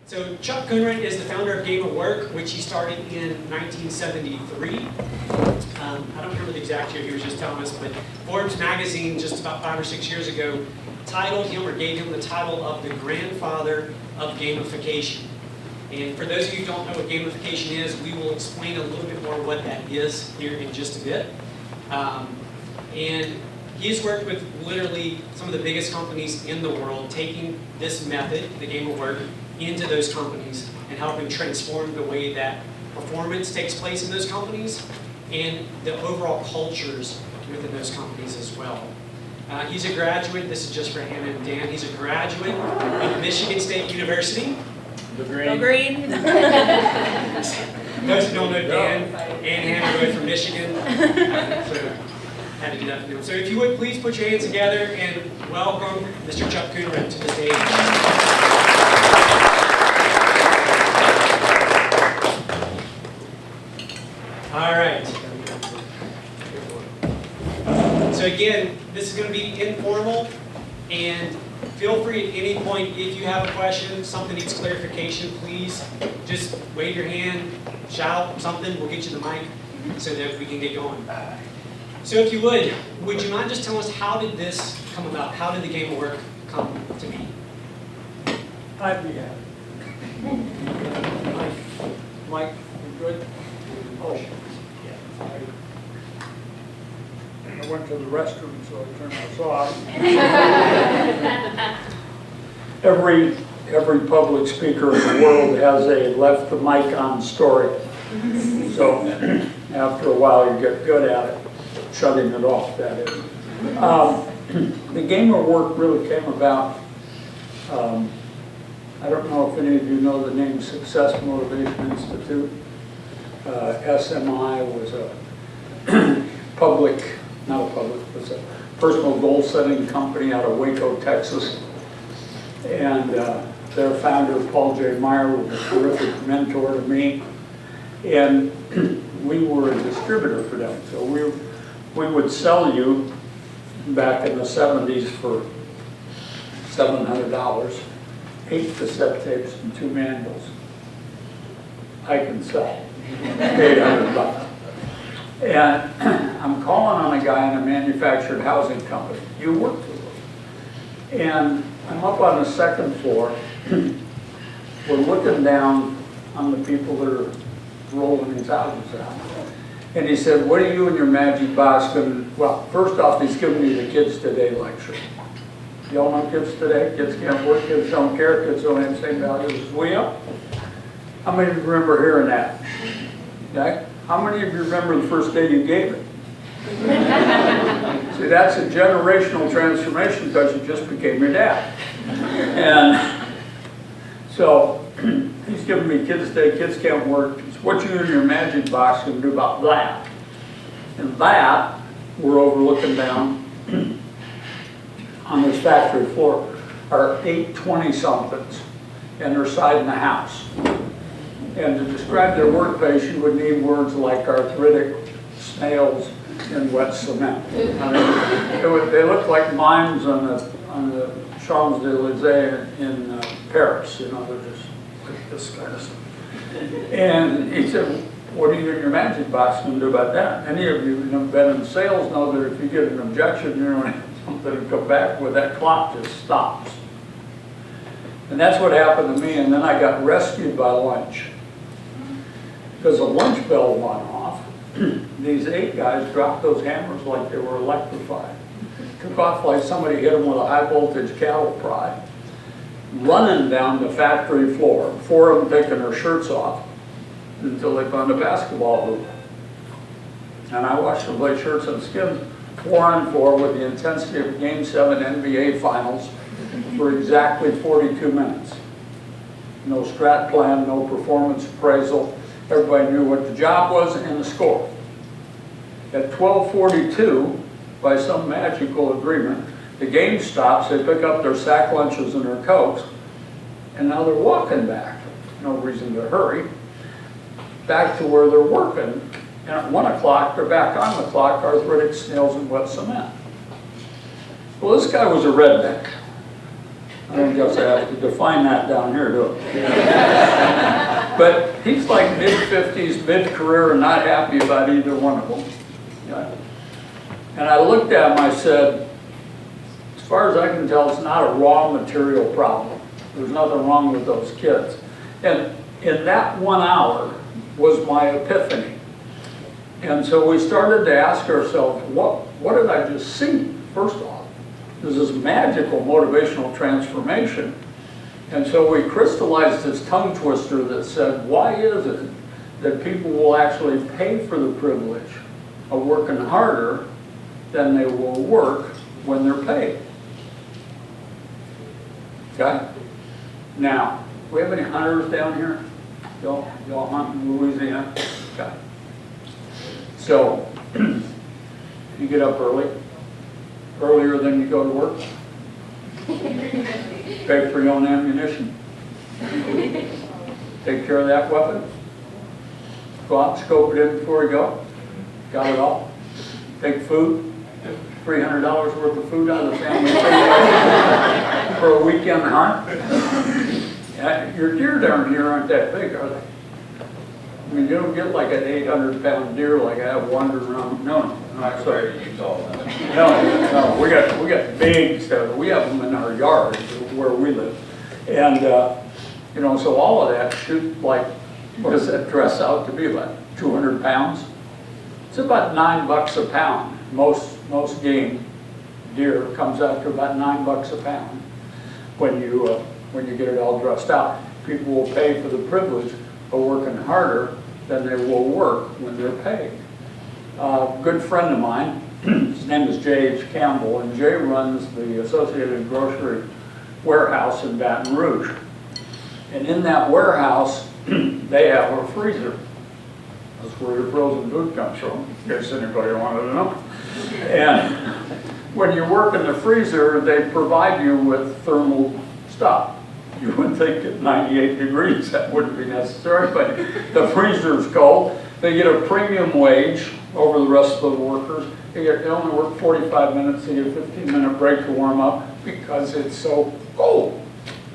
So Chuck Coonradt is the founder of Game of Work, which he started in 1973. I don't remember the exact year he was just telling us, but Forbes magazine just about 5 or 6 years ago titled him or gave him the title of the grandfather of gamification. And for those of you who don't know what gamification is, we will explain a little bit more what that is here in just a bit. And he's worked with literally some of the biggest companies in the world, taking this method, the Game of Work, into those companies and helping transform the way that performance takes place in those companies and the overall cultures within those companies as well. He's a graduate, this is just for him and Dan, he's a graduate of Michigan State University. The green. The green. Those who don't know Dan and Hannah are both from Michigan, so had to do that for them. So if you would please put your hands together and welcome Mr. Chuck Coonradt to the stage. All right. So again, this is going to be informal, and feel free at any point if you have a question, something needs clarification, please just wave your hand, shout something, we'll get you the mic so that we can get going. So if you would you mind just telling us how did this come about? How did the Game of Work come to be? I'd be happy. Mike, you good? Oh, I went to the restroom, so I turned this off. Every public speaker in the world has a left the mic on story. So after a while you get good at it, shutting it off, that is. The Game of Work really came about, I don't know if any of you know the name Success Motivation Institute. SMI was a was a personal goal setting company out of Waco, Texas. And their founder, Paul J. Meyer, was a terrific mentor to me. And we were a distributor for them. So we would sell you back in the 70s for $700, 8 cassette tapes and 2 manuals. I can sell $800. And I'm calling on a guy in a manufactured housing company. You work for them. And I'm up on the 2nd floor. We're looking down on the people that are rolling these houses out. And he said, what are you and your magic box going to, well, first off, he's giving me the Kids Today lecture. Y'all know Kids Today? Kids can't work, kids don't care, kids don't have the same values as we are. How many of you remember hearing that? Okay? How many of you remember the first day you gave it? See, that's a generational transformation because you just became your dad. And so he's giving me Kids Today, kids can't work. It's what you and your magic box can do about that. And that, we're overlooking down on this factory floor, are 8 20-somethings, and they're siding the house. And to describe their workplace, you would need words like arthritic, snails, and wet cement. I mean, they look like mimes on the Champs-Élysées in Paris. You know, they're just like this kind of stuff. And he said, what are you in your magic box going to do about that? Any of you who've been in sales know that if you get an objection, you're going to have something to come back with, that clock just stops. And that's what happened to me, and then I got rescued by lunch. Because the lunch bell went off, these 8 guys dropped those hammers like they were electrified. Took off like somebody hit them with a high voltage cattle pry, running down the factory floor, 4 of them taking their shirts off until they found a basketball hoop. And I watched them play shirts and skins 4-on-4 with the intensity of Game 7 NBA Finals for exactly 42 minutes. No strat plan, no performance appraisal. Everybody knew what the job was and the score. At 12:42, by some magical agreement, the game stops, they pick up their sack lunches and their Cokes, and now they're walking back. No reason to hurry. Back to where they're working, and at 1 o'clock, they're back on the clock, arthritic, snails, and wet cement. Well, this guy was a redneck. I don't guess I have to define that down here, do I? But he's like mid-50s, mid-career, and not happy about either one of them. Yeah. And I looked at him, I said, as far as I can tell, it's not a raw material problem. There's nothing wrong with those kids. And in that 1 hour was my epiphany. And so we started to ask ourselves, what did I just see, first off? There's this magical motivational transformation. And so we crystallized this tongue twister that said, why is it that people will actually pay for the privilege of working harder than they will work when they're paid? Okay? Now, do we have any hunters down here? Y'all hunt in Louisiana? Okay. So, you get up early, earlier than you go to work, pay for your own ammunition, take care of that weapon, go out and scope it in before you go, got it all, take food, $300 worth of food out of the family for a weekend hunt. Your deer down here aren't that big, are they? I mean, you don't get like an 800-pound deer like I have wandering around. No, I'm sorry to use all that. no, we got big stuff. We have them in our yard where we live, and you know, so all of that should, like, what does that dress out to be, like 200 pounds? It's about $9 a pound. Most game deer comes out to about $9 a pound when you get it all dressed out. People will pay for the privilege of working harder than they will work when they're paid. A good friend of mine, his name is J.H. Campbell, and Jay runs the Associated Grocery warehouse in Baton Rouge. And in that warehouse, they have a freezer. That's where your frozen food comes from, in case anybody wanted to know. And when you work in the freezer, they provide you with thermal stuff. You would think at 98 degrees that wouldn't be necessary, but the freezer's cold. They get a premium wage over the rest of the workers. They only work 45 minutes, they get a 15-minute break to warm up because it's so cold.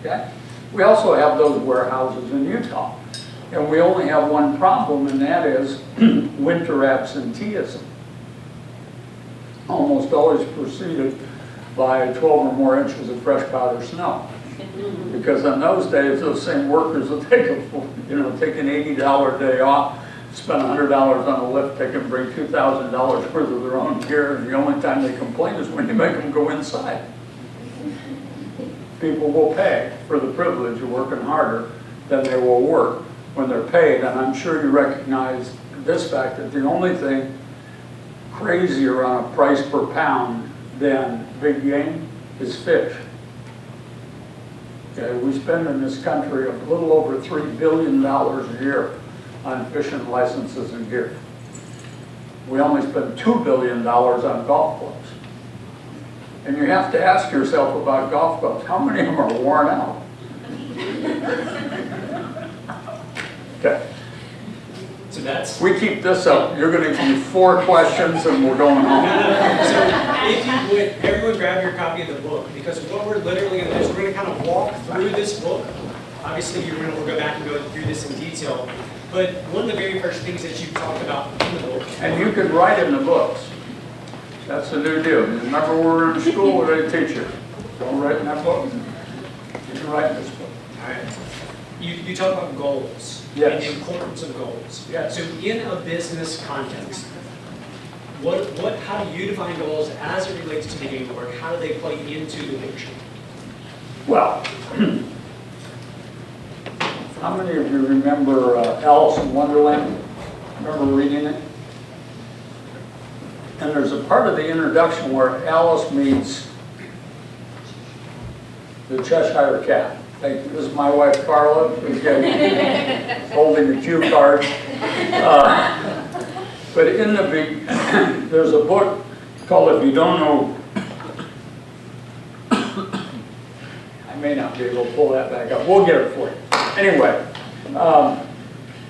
Okay? We also have those warehouses in Utah. And we only have one problem, and that is winter absenteeism. Almost always preceded by 12 or more inches of fresh powder snow. Because in those days, those same workers will take an $80 day off, spend $100 on a lift ticket, and bring $2,000 worth of their own gear, and the only time they complain is when you make them go inside. People will pay for the privilege of working harder than they will work when they're paid, and I'm sure you recognize this fact that the only thing crazier on a price per pound than big game is fish. Okay, we spend in this country a little over $3 billion a year on fishing licenses and gear. We only spend $2 billion on golf clubs. And you have to ask yourself about golf clubs, how many of them are worn out? Okay. So we keep this up. You're going to give me 4 questions and we're going home. No. So if you would, everyone grab your copy of the book, because what we're literally going to do is we're going to kind of walk through this book. Obviously, we'll go back and go through this in detail. But one of the very first things that you talked about in the book. And you can write in the books. That's the new deal. Remember when we were in school, what did they teach you? Don't write in that book. You can write in this book. All right. You talk about goals. Yes. And the importance of goals. Yes. So in a business context, how do you define goals as it relates to the game of work? How do they play into the picture? Well, how many of you remember Alice in Wonderland? Remember reading it? And there's a part of the introduction where Alice meets the Cheshire Cat. Thank you. This is my wife, Carla, who's holding the cue card. But in the big, there's a book called If You Don't Know, I may not be able to pull that back up. We'll get it for you. Anyway,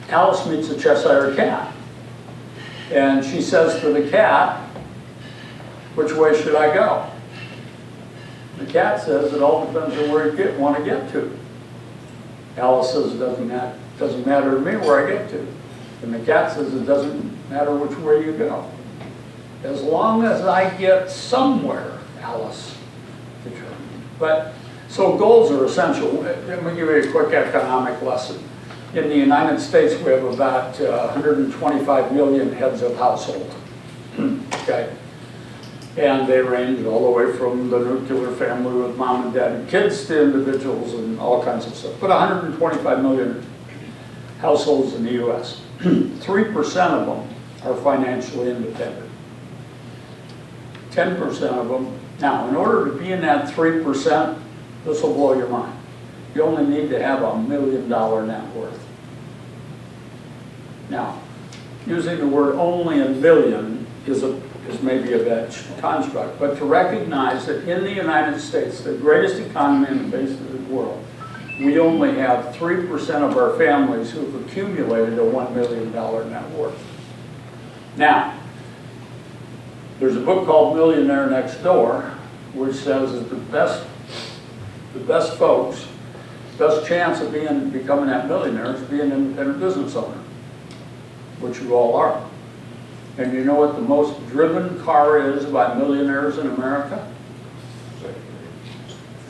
Alice meets the Cheshire Cat. And she says to the cat, which way should I go? The cat says it all depends on where you want to get to. Alice says it doesn't matter to me where I get to. And the cat says it doesn't matter which way you go. As long as I get somewhere, Alice determined. But, so goals are essential. Let me give you a quick economic lesson. In the United States, we have about 125 million heads of household. Okay? And they range all the way from the nuclear family with mom and dad and kids to individuals and all kinds of stuff. But 125 million households in the U.S. 3% of them are financially independent. 10% of them. Now, in order to be in that 3%, this will blow your mind. You only need to have $1 million net worth. Now, using the word only a million is maybe a bad construct, but to recognize that in the United States, the greatest economy in the face of the world, we only have 3% of our families who've accumulated a $1 million net worth. Now, there's a book called Millionaire Next Door, which says that the best folks, best chance of becoming that millionaire is being an independent business owner, which you all are. And you know what the most driven car is by millionaires in America?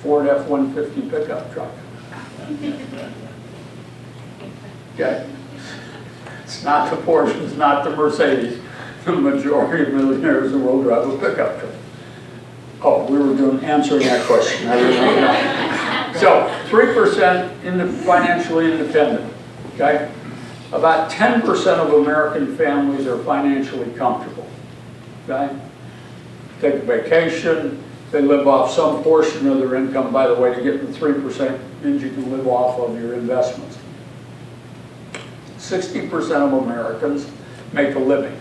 Ford F-150 pickup truck. Okay? It's not the Porsche, it's not the Mercedes. The majority of millionaires in the world drive a pickup truck. Oh, we were answering that question. I didn't know. So, 3% financially independent. Okay? About 10% of American families are financially comfortable. Okay? Take a vacation, they live off some portion of their income. By the way, to get the 3% means you can live off of your investments. 60% of Americans make a living.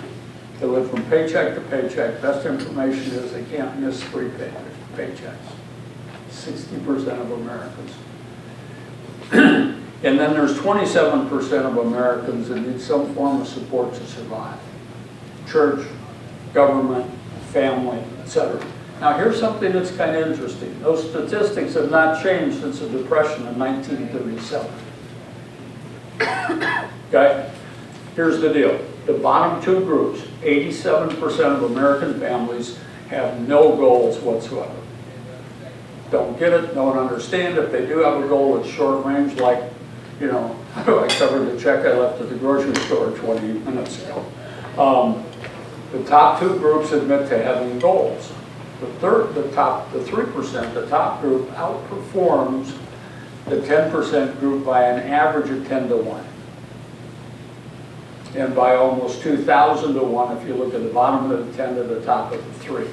They live from paycheck to paycheck. Best information is they can't miss 3 paychecks. 60% of Americans. And then there's 27% of Americans that need some form of support to survive. Church, government, family, etc. Now here's something that's kind of interesting. Those statistics have not changed since the Depression of 1937. Okay? Here's the deal. The bottom 2 groups, 87% of American families have no goals whatsoever. Don't get it, don't understand. If they do have a goal, it's short range, like, you know, how do I cover the check I left at the grocery store 20 minutes ago? The top 2 groups admit to having goals. The 3%, the top group, outperforms the 10% group by an average of 10 to 1. And by almost 2,000 to 1 if you look at the bottom of the 10 to the top of the 3.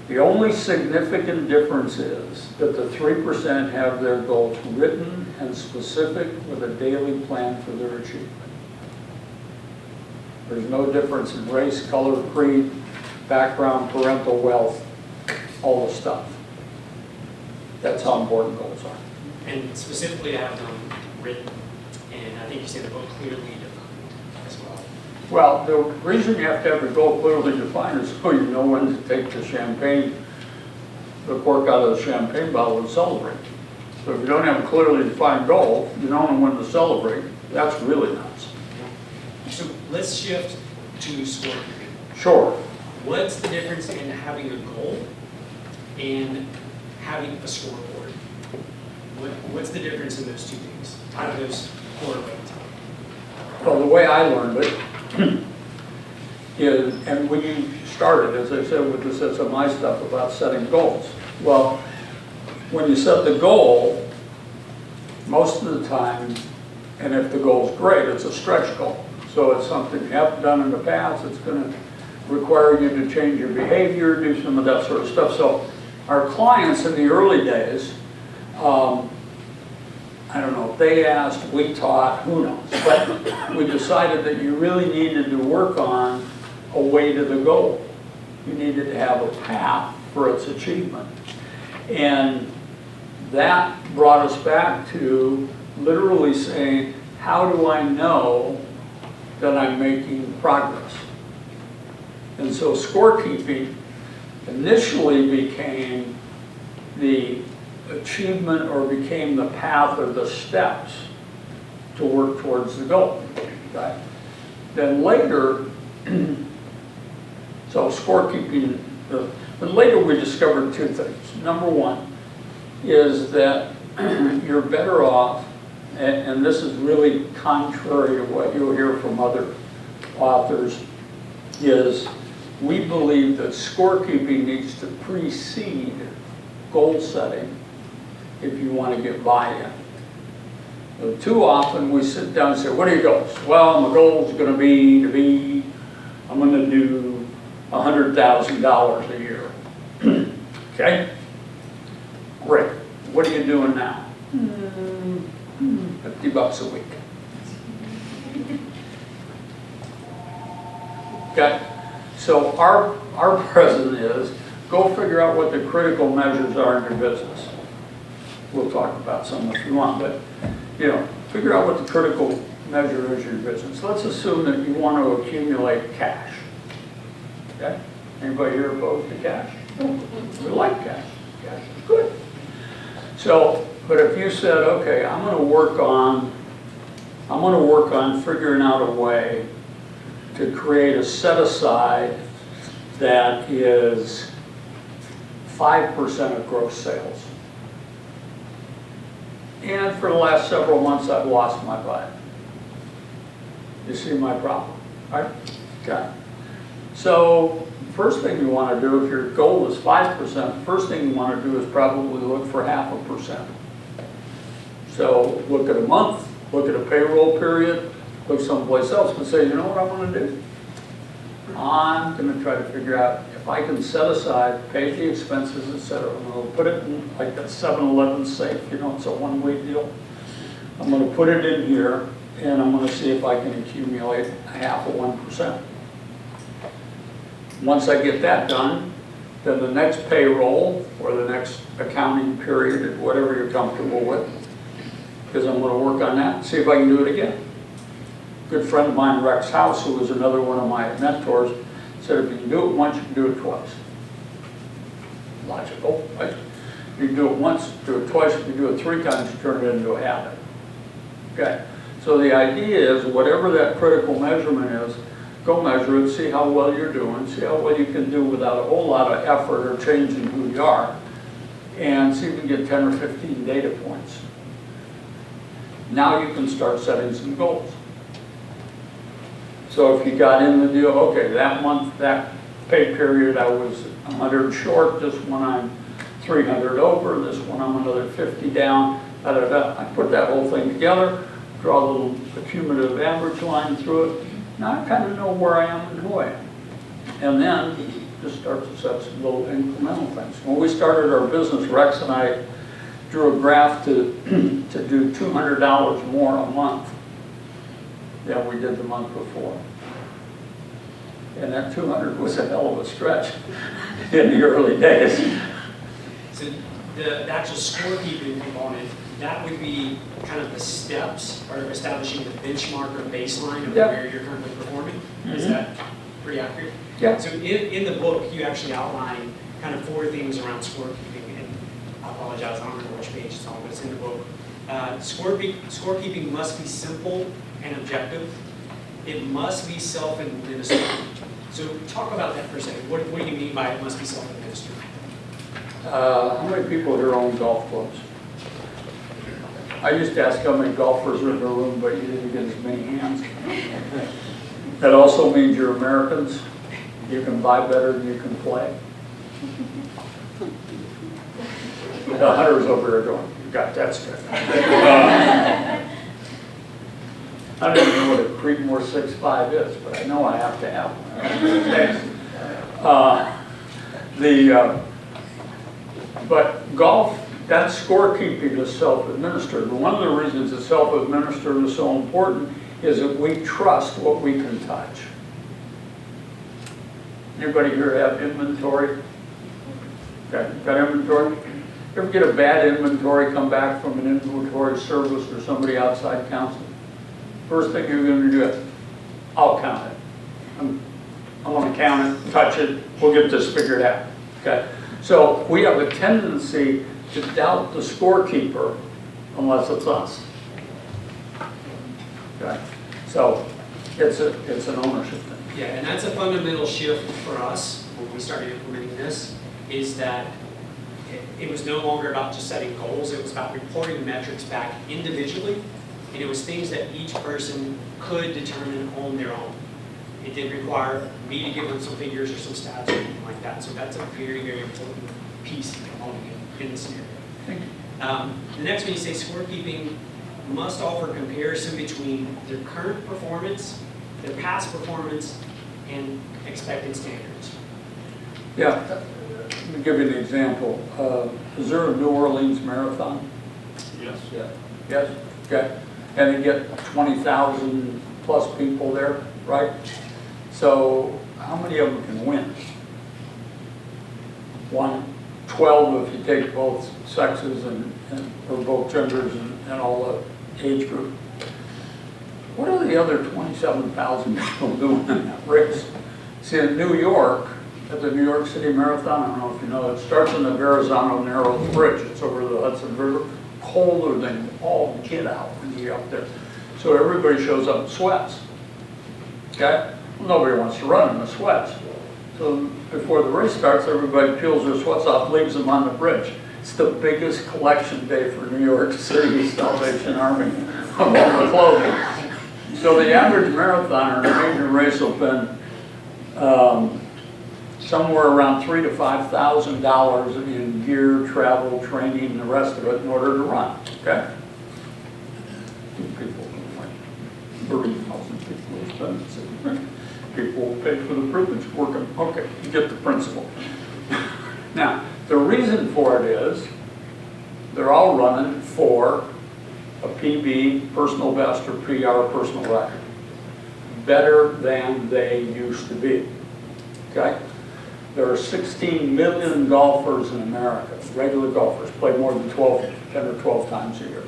The only significant difference is that the 3% have their goals written and specific with a daily plan for their achievement. There's no difference in race, color, creed, background, parental wealth, all the stuff. That's how important goals are. And specifically to have them written, and I think you say the book clearly defined as well. Well, the reason you have to have your goal clearly defined is so you know when to take the cork out of the champagne bottle and celebrate. So if you don't have a clearly defined goal, you don't know when to celebrate. That's really nuts. So let's shift to scorekeeping. Sure. What's the difference in having a goal and having a scoreboard? What's the difference in those two things? How do those correlate? Well, the way I learned it is, and when you started, as I said, with the sets of my stuff about setting goals. Well, when you set the goal, most of the time, and if the goal's great, it's a stretch goal. So it's something you haven't done in the past. It's going to require you to change your behavior, do some of that sort of stuff. So our clients in the early days, I don't know if they asked, we taught, who knows. But we decided that you really needed to work on a way to the goal. You needed to have a path for its achievement. And that brought us back to literally saying, how do I know that I'm making progress? And so scorekeeping initially became the achievement or became the path or the steps to work towards the goal. Okay? Then later, so scorekeeping, but later we discovered two things. Number one is that you're better off, and this is really contrary to what you'll hear from other authors, is we believe that scorekeeping needs to precede goal setting if you want to get buy-in. Too often we sit down and say, what are your goals? Well, my goal is going to be, I'm going to do $100,000 a year. Okay? Great. What are you doing now? 50 bucks a week. Okay? So our present is, go figure out what the critical measures are in your business. We'll talk about some if you want, but figure out what the critical measure is in your business. Let's assume that you want to accumulate cash. Okay? Anybody here opposed to cash? We like cash. Cash is good. So, but if you said, okay, I'm going to work on figuring out a way to create a set aside that is 5% of gross sales. And for the last several months, I've lost my butt. You see my problem, right? Okay. So first thing you want to do, if your goal is 5%, first thing you want to do is probably look for 0.5%. So look at a month, look at a payroll period, look someplace else, and say, you know what I want to do? I'm going to try to figure out if I can set aside, pay the expenses, etc. I'm going to put it in like that 7-Eleven safe, it's a one-way deal. I'm going to put it in here, and I'm going to see if I can accumulate 0.5%. Once I get that done, then the next payroll or the next accounting period, whatever you're comfortable with, because I'm going to work on that and see if I can do it again. A good friend of mine, Rex House, who was another one of my mentors, said if you can do it once, you can do it twice. Logical, right? If you can do it once, do it twice. If you do it 3 times, you turn it into a habit. Okay? So the idea is, whatever that critical measurement is, go measure it, see how well you're doing, see how well you can do without a whole lot of effort or changing who you are, and see if you can get 10 or 15 data points. Now you can start setting some goals. So if you got in the deal, okay, that month, that pay period, I was 100 short, this one I'm 300 over, this one I'm another 50 down, I put that whole thing together, draw a little cumulative average line through it. Now I kind of know where I am and who I am. And then just start to set some little incremental things. When we started our business, Rex and I drew a graph to do $200 more a month than we did the month before. And that 200 was a hell of a stretch in the early days. So the actual scorekeeping component, that would be kind of the steps or establishing the benchmark or baseline of where you're currently performing. Is that pretty accurate? Yeah. So in the book, you actually outline kind of 4 things around scorekeeping. And I apologize, I don't remember which page it's on, but it's in the book. Scorekeeping must be simple and objective. It must be self-administered. So talk about that for a second. What do you mean by it must be self-administered? How many people here own golf clubs? I used to ask how many golfers are in the room, but you didn't get as many hands. That also means you're Americans. You can buy better than you can play. The hunters over there going, you got that stuff. I don't even know what a Creedmoor 6.5 is, but I know I have to have one. But golf, that scorekeeping is self-administered. One of the reasons it's self-administered is so important is that we trust what we can touch. Anybody here have inventory? Got inventory? You ever get a bad inventory come back from an inventory service or somebody outside counsel? First thing you're going to do is, I'll count it. I want to count it, touch it, we'll get this figured out. Okay? So we have a tendency to doubt the scorekeeper unless it's us. Okay? So it's an ownership thing. Yeah, and that's a fundamental shift for us when we started implementing this, is that it was no longer about just setting goals, it was about reporting metrics back individually, and it was things that each person could determine on their own. It didn't require me to give them some figures or some stats or anything like that, so that's a very, very important piece and component in this scenario. Thank you. The next one, you say scorekeeping must offer comparison between their current performance, their past performance, and expected standards. Yeah, let me give you an example. Is there a New Orleans Marathon? Yes. Yeah. Yes? Okay. And they get 20,000 plus people there, right? So how many of them can win? 12 if you take both sexes or both genders and all the age group. What are the other 27,000 people doing in that race? See, in New York, at the New York City Marathon, I don't know if you know, it starts in the Verrazano Narrows Bridge. It's over the Hudson River, colder than all get out when you get up there. So everybody shows up in sweats. Okay? Well, nobody wants to run in the sweats. So before the race starts, everybody peels their sweats off, leaves them on the bridge. It's the biggest collection day for New York City Salvation Army of all the clothing. So the average marathoner in a major race will spend somewhere around $3,000 to $5,000 in gear, travel, training, and the rest of it in order to run. Okay? People, like 30,000 people spend. People pay for the privilege of working. Okay, you get the principle. Now, the reason for it is they're all running for a PB, personal best, or PR, personal record. Better than they used to be. Okay? There are 16 million golfers in America. Regular golfers play more than 10 or 12 times a year.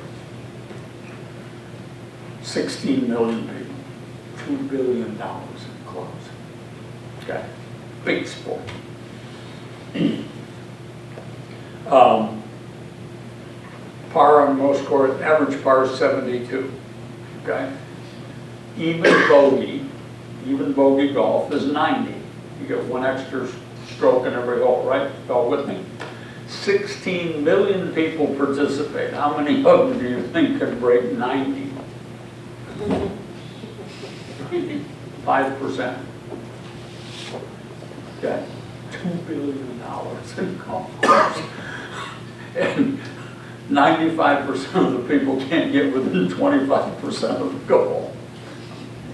16 million people. $2 billion in clubs. Okay? Big sport. Par on most courses, average par is 72. Okay? Even bogey golf is 90. You get one extra stroke in every hole, right? Y'all with me? 16 million people participate. How many of them do you think could break 90? 5%. Okay? $2 billion in golf course. And 95% of the people can't get within 25% of the goal.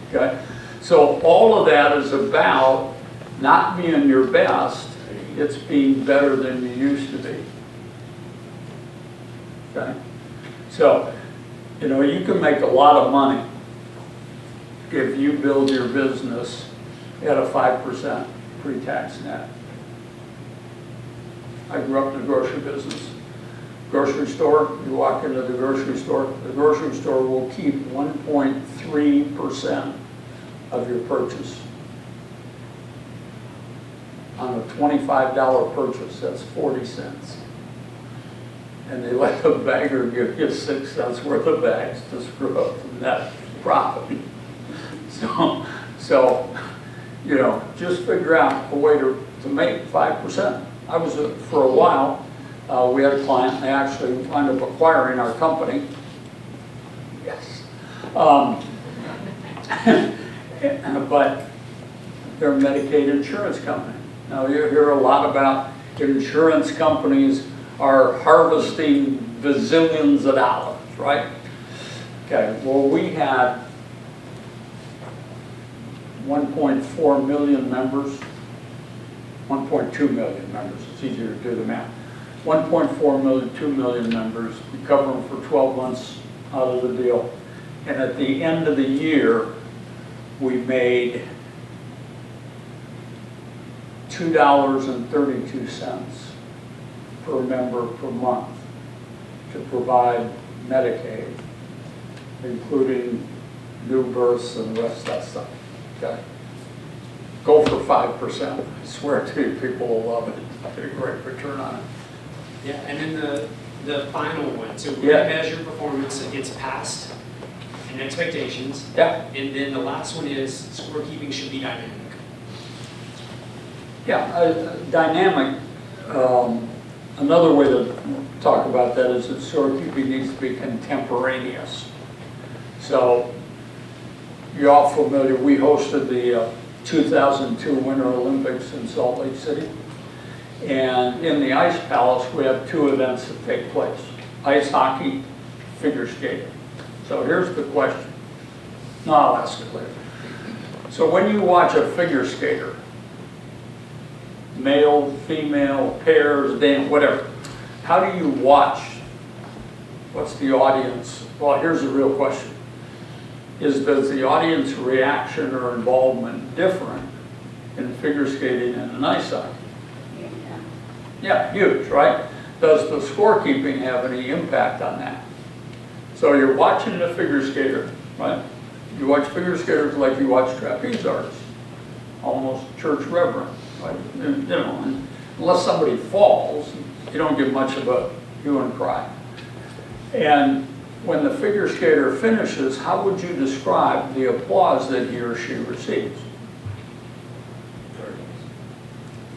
Okay? So all of that is about not being your best, it's being better than you used to be. Okay? So, you know, you can make a lot of money if you build your business at a 5% pre-tax net. I grew up in the grocery business. Grocery store, you walk into the grocery store will keep 1.3% of your purchase. On a $25 purchase, that's 40 cents. And they let the bagger give you 6 cents worth of bags to screw up the net profit. So, you know, just figure out a way to make 5%. I was, for a while, we had a client, they actually wound up acquiring our company. Yes. But they're a Medicaid insurance company. Now you hear a lot about insurance companies are harvesting bazillions of dollars, right? Okay, well we had 1.4 million members, 1.2 million members, it's easier to do the math. 1.4 million, 2 million members, we cover them for 12 months out of the deal. And at the end of the year, we made $2.32 per member per month to provide Medicaid, including new births and the rest of that stuff. Okay? Go for 5%. I swear to you, people will love it. Get a great return on it. Yeah, and then the final one. So we're Yeah. gonna measure performance against past and expectations. Yeah. And then the last one is scorekeeping should be dynamic. Yeah, dynamic, another way to talk about that is that scorekeeping needs to be contemporaneous. So, you're all familiar, we hosted the 2002 Winter Olympics in Salt Lake City. And in the Ice Palace, we have two events that take place: ice hockey, figure skating. So here's the question. No, I'll ask it later. So when you watch a figure skater, male, female, pairs, dance, whatever, how do you watch? What's the audience? Well, here's the real question. Does the audience reaction or involvement different in figure skating and in ice hockey? Yeah, huge, right? Does the scorekeeping have any impact on that? So you're watching a figure skater, right? You watch figure skaters like you watch trapeze artists, almost church reverend, right? You know, and unless somebody falls, you don't get much of a hue and cry. And when the figure skater finishes, how would you describe the applause that he or she receives?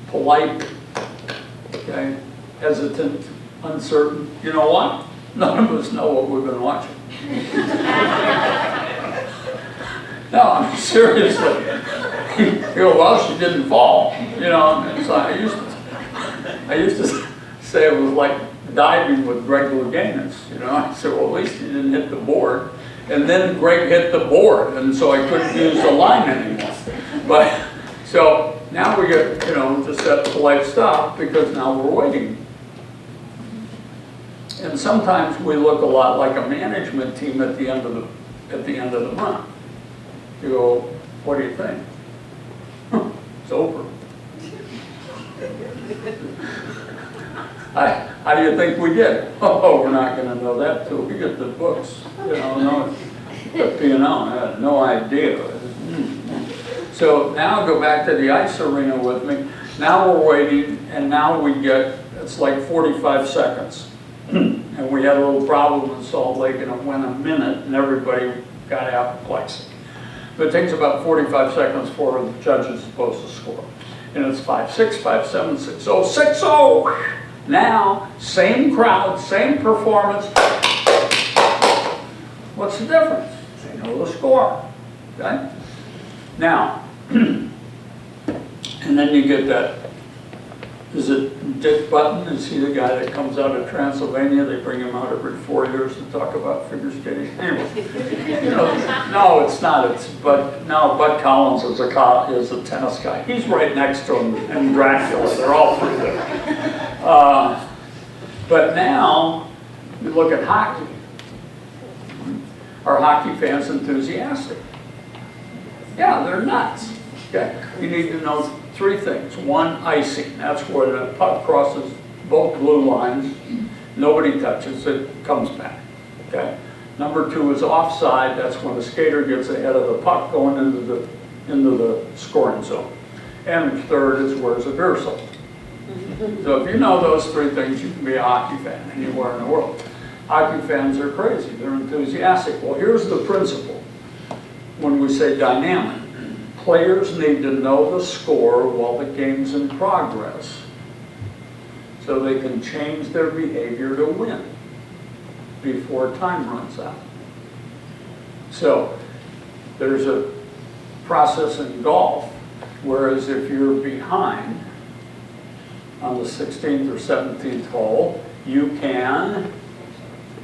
Polite, okay, hesitant, uncertain. You know what? None of us know what we've been watching. No, I'm seriously. You go, well, she didn't fall. You know, and so I used to say it was like diving with Greg Louganis. You know, I said, well, at least he didn't hit the board. And then Greg hit the board, and so I couldn't use the line anymore. But so now we get, you know, just that polite stuff because now we're waiting. And sometimes we look a lot like a management team at the end of the month. You go, what do you think? It's over. How do you think we did? Oh, we're not going to know that till we get the books. You know, the P&L, I had no idea. So now go back to the ice arena with me. Now we're waiting, and now we get, it's like 45 seconds. And we had a little problem in Salt Lake, and it went a minute, and everybody got apoplectic. But it takes about 45 seconds for the judge is supposed to score. And it's 5-6, 5-7, 6-0, 6-0. Now, same crowd, same performance. What's the difference? They know the score, okay? Now, and then you get that, is it Dick Button? Is he the guy that comes out of Transylvania? They bring him out every 4 years to talk about figure skating. Anyway, you know, no, it's not. It's Bud Collins is a tennis guy. He's right next to him, and Dracula. They're all three there. But now you look at hockey. Are hockey fans enthusiastic? Yeah, they're nuts. Okay, you need to know three things. One, icing. That's where the puck crosses both blue lines. Nobody touches it, comes back. Okay. Number two is offside. That's when the skater gets ahead of the puck going into the scoring zone. And third is where's the beer sold. So if you know those three things, you can be a hockey fan anywhere in the world. Hockey fans are crazy. They're enthusiastic. Well, here's the principle. When we say dynamic, players need to know the score while the game's in progress so they can change their behavior to win before time runs out. So there's a process in golf, whereas if you're behind on the 16th or 17th hole, you can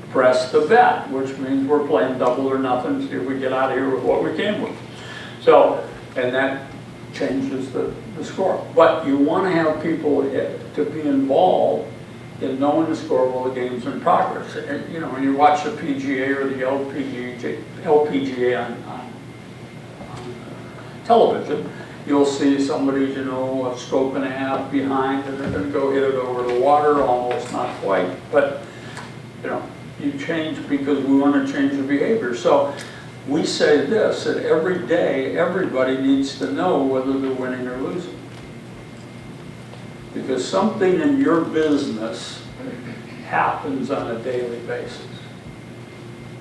press the bet, which means we're playing double or nothing to see if we get out of here with what we came with. So, and that changes the score. But you want to have people to be involved in knowing the score while the game's in progress. And, you know, when you watch the PGA or the LPGA on television, you'll see somebody, you know, a stroke and a half behind, and they're going to go hit it over the water, almost not quite. But, you know, you change because we want to change the behavior. So we say this, that every day, everybody needs to know whether they're winning or losing. Because something in your business happens on a daily basis.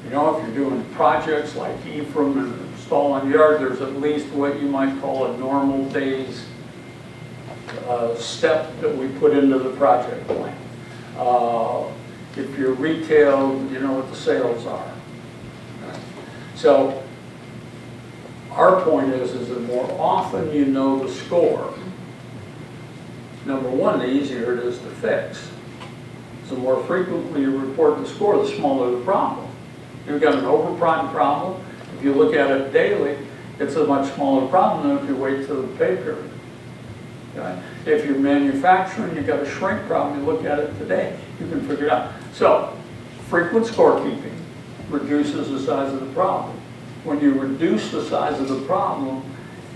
You know, if you're doing projects like Ephraim and installing yard, there's at least what you might call a normal day's step that we put into the project plan. If you're retail, you know what the sales are. So our point is the more often you know the score, number one, the easier it is to fix. So the more frequently you report the score, the smaller the problem. You've got an overprime problem. If you look at it daily, it's a much smaller problem than if you wait till the pay period. Okay? If you're manufacturing, you've got a shrink problem, you look at it today, you can figure it out. So, frequent scorekeeping reduces the size of the problem. When you reduce the size of the problem,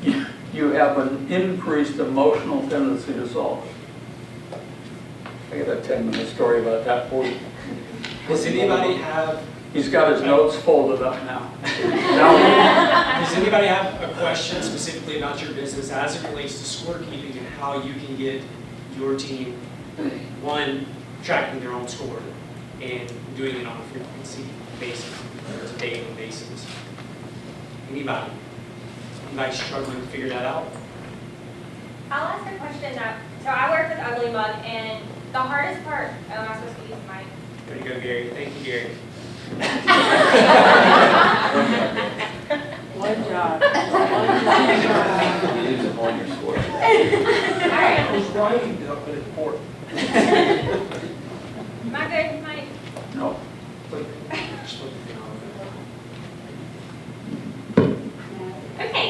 you have an increased emotional tendency to solve it. I got a 10-minute story about that for you. Does anybody have? He's got his notes folded up now. Does anybody have a question specifically about your business as it relates to scorekeeping and how you can get your team, one, tracking their own score and doing it on a frequency basis, a daily basis? Anybody? Anybody struggling to figure that out? I'll ask a question that, so I work with Ugly Mug, and the hardest part, oh, am I supposed to use the mic? There you go, Gary. Thank you, Gary. One job. You use it on your score. Alright. Who's writing up at his port? Am I good, Mike? No. Just put the thing on. Okay,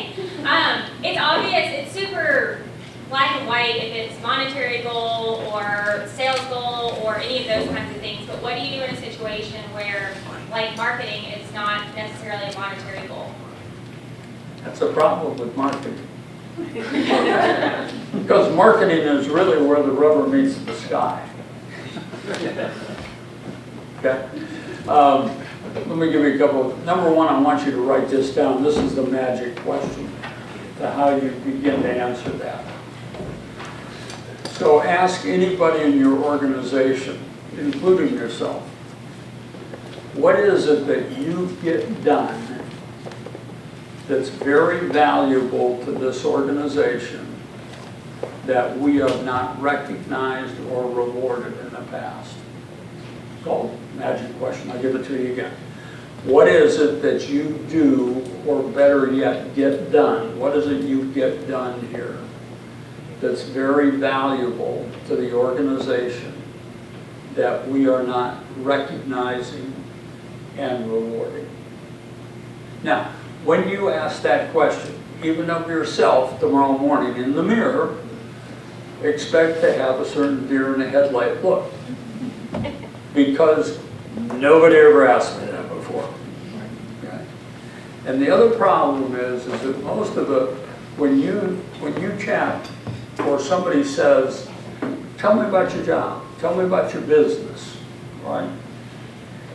it's obvious, it's super black and white if it's monetary goal or sales goal or any of those kinds of things, but what do you do in a situation where, like marketing, it's not necessarily a monetary goal? That's a problem with marketing. Because marketing is really where the rubber meets the sky. Okay? Let me give you a couple. Number one, I want you to write this down. This is the magic question to how you begin to answer that. So ask anybody in your organization, including yourself, what is it that you get done that's very valuable to this organization that we have not recognized or rewarded in the past? It's called magic question. I'll give it to you again. What is it that you do, or better yet, get done? What is it you get done here that's very valuable to the organization that we are not recognizing and rewarding? Now, when you ask that question, even of yourself tomorrow morning in the mirror, expect to have a certain deer in the headlight look. Because nobody ever asked me that before. Okay? And the other problem is that most of the, when you chat or somebody says, tell me about your job, tell me about your business, right?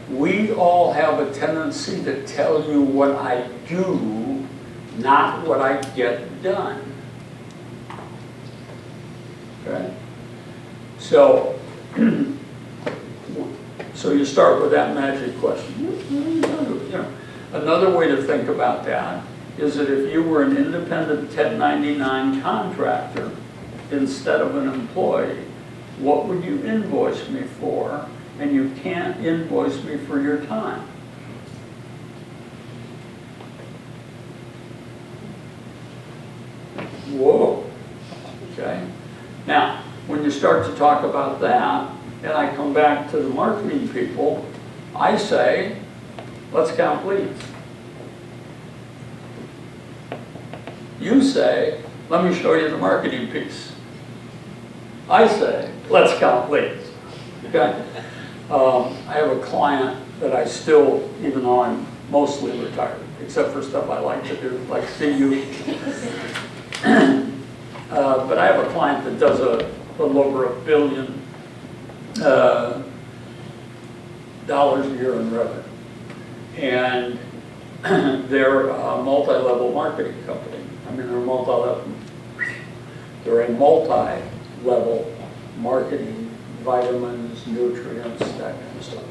We all have a tendency to tell you what I do, not what I get done. Okay? So, so you start with that magic question. You know, another way to think about that is that if you were an independent 1099 contractor instead of an employee, what would you invoice me for? And you can't invoice me for your time. Whoa. Okay. Now, when you start to talk about that, and I come back to the marketing people, I say, let's count leads. You say, let me show you the marketing piece. I say, let's count leads. Okay? I have a client that I still, even though I'm mostly retired, except for stuff I like to do, like see you. But I have a client that does a little over $1 billion dollars a year in revenue. And they're a multi-level marketing company. I mean, they're a multi-level marketing, vitamins, vitamins, nutrients, that kind of stuff.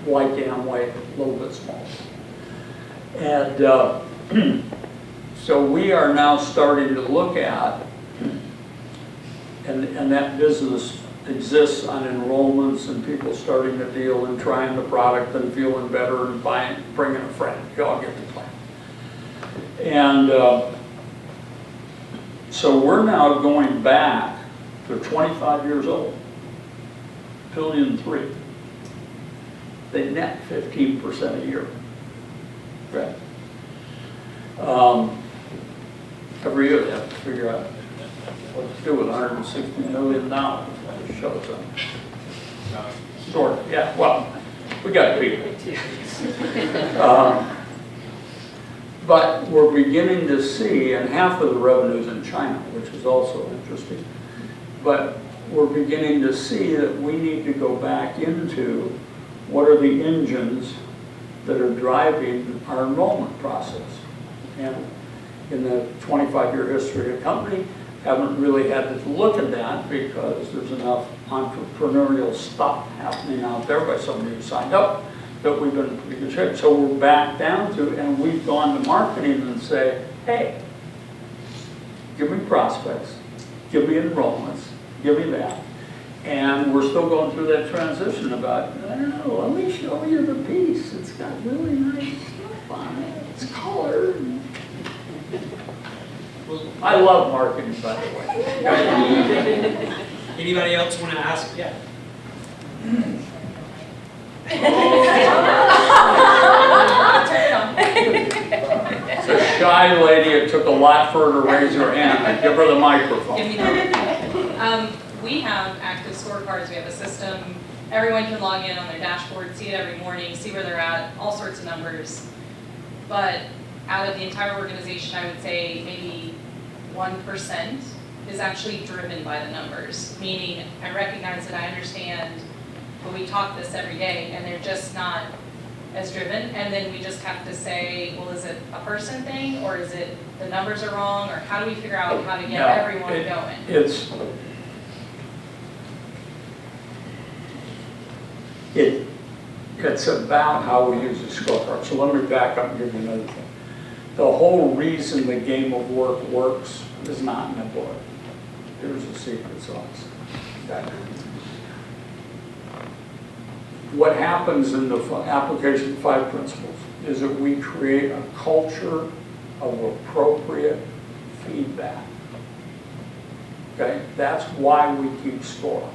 White Amway, a little bit smaller. And so we are now starting to look at, and that business exists on enrollments and people starting to deal and trying the product and feeling better and bringing a friend. You all get the plan. And so we're now going back to 25 years old, $1.3 billion. They net 15% a year. Right. Every year they have to figure out what to do with $160 million when it shows up. Sort of, yeah, well, we got people. But we're beginning to see, and half of the revenue's in China, which is also interesting, but we're beginning to see that we need to go back into what are the engines that are driving our enrollment process. And in the 25-year history of the company, haven't really had to look at that because there's enough entrepreneurial stuff happening out there by somebody who signed up that we've been in pretty good shape. So we're back down to, and we've gone to marketing and say, hey, give me prospects, give me enrollments, give me that. And we're still going through that transition about, I don't know, let me show you the piece. It's got really nice stuff on it. It's colored. I love marketing, by the way. Anybody else want to ask? Yeah. It's a shy lady. It took a lot for her to raise her hand. I give her the microphone. We have active scorecards. We have a system. Everyone can log in on their dashboard, see it every morning, see where they're at, all sorts of numbers. But out of the entire organization, I would say maybe 1% is actually driven by the numbers. Meaning, I recognize that I understand, but we talk this every day, and they're just not as driven. And then we just have to say, well, is it a person thing, or is it the numbers are wrong, or how do we figure out how to get everyone going? It's about how we use the scorecard. So let me back up and give you another thing. The whole reason the game of work works is not in the book. Here's the secret sauce. Okay. What happens in the application of 5 principles is that we create a culture of appropriate feedback. Okay? That's why we keep score.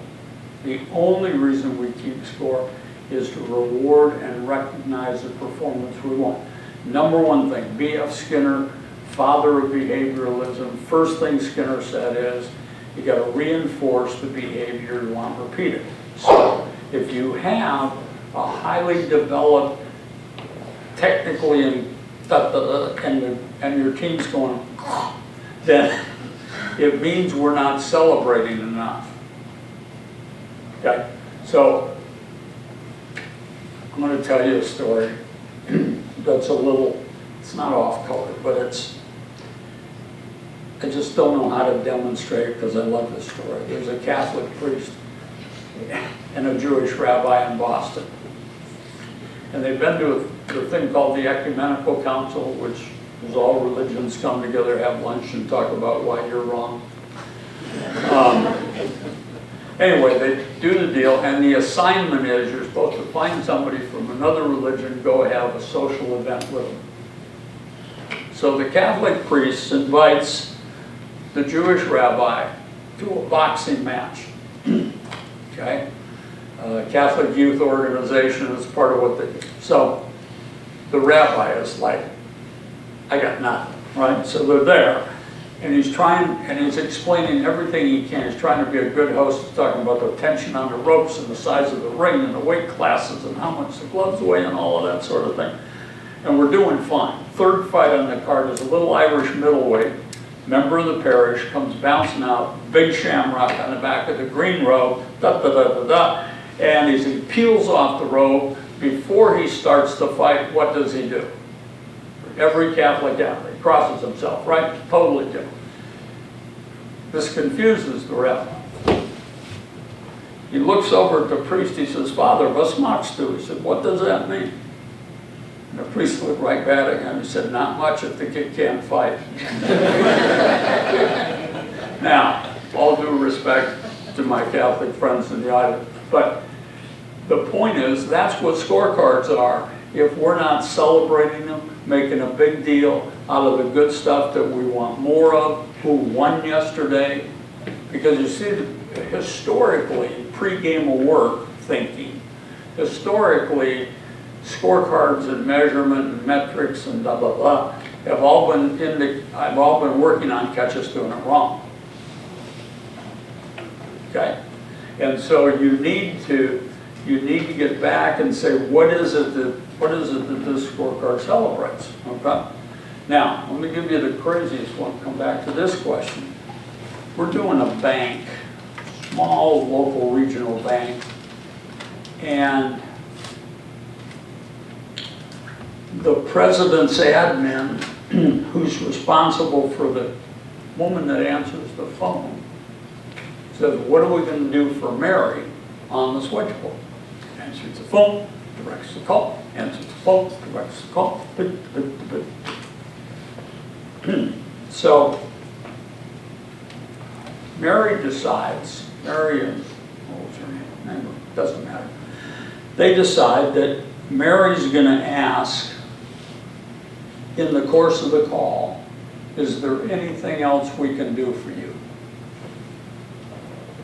The only reason we keep score is to reward and recognize the performance we want. Number one thing, B.F. Skinner, father of behavioralism, first thing Skinner said is, you got to reinforce the behavior you want repeated. So if you have a highly developed, technically and your team's going, then it means we're not celebrating enough. Okay, so I'm going to tell you a story that's a little, it's not off color, but I just don't know how to demonstrate because I love this story. There's a Catholic priest and a Jewish rabbi in Boston. And they've been to a thing called the Ecumenical Council, which is all religions come together, have lunch, and talk about why you're wrong. Anyway, they do the deal, and the assignment is you're supposed to find somebody from another religion, go have a social event with them. So the Catholic priest invites the Jewish rabbi to a boxing match. Okay? Catholic Youth Organization is part of what they do. So the rabbi is like, I got nothing, right? So they're there. And he's trying, and he's explaining everything he can. He's trying to be a good host. He's talking about the tension on the ropes and the size of the ring and the weight classes and how much the gloves weigh and all of that sort of thing. And we're doing fine. Third fight on the card is a little Irish middleweight, member of the parish, comes bouncing out, big shamrock on the back of the green robe, da-da-da-da-da. And as he peels off the robe, before he starts the fight, what does he do? Every Catholic athlete crosses himself, right? Totally different. This confuses the rabbi. He looks over at the priest, he says, "Father, was machst du?" He said, "What does that mean?" And the priest looked right back at him, he said, "Not much if the kid can't fight." Now, all due respect to my Catholic friends in the audience, but the point is, that's what scorecards are. If we're not celebrating them, making a big deal out of the good stuff that we want more of, who won yesterday, because you see, historically, pre-game of work thinking, historically, scorecards and measurement and metrics and blah, blah, blah, have all been working on catch us doing it wrong. Okay? And so you need to get back and say, what is it that this scorecard celebrates? Okay? Now, let me give you the craziest one. Come back to this question. We're doing a bank, small local regional bank, and the president's admin, who's responsible for the woman that answers the phone, says, "What are we going to do for Mary on the switchboard?" Answers the phone, directs the call, answers the phone, directs the call. So Mary decides, Mary and, what was her name? Doesn't matter. They decide that Mary's going to ask in the course of the call, "Is there anything else we can do for you?"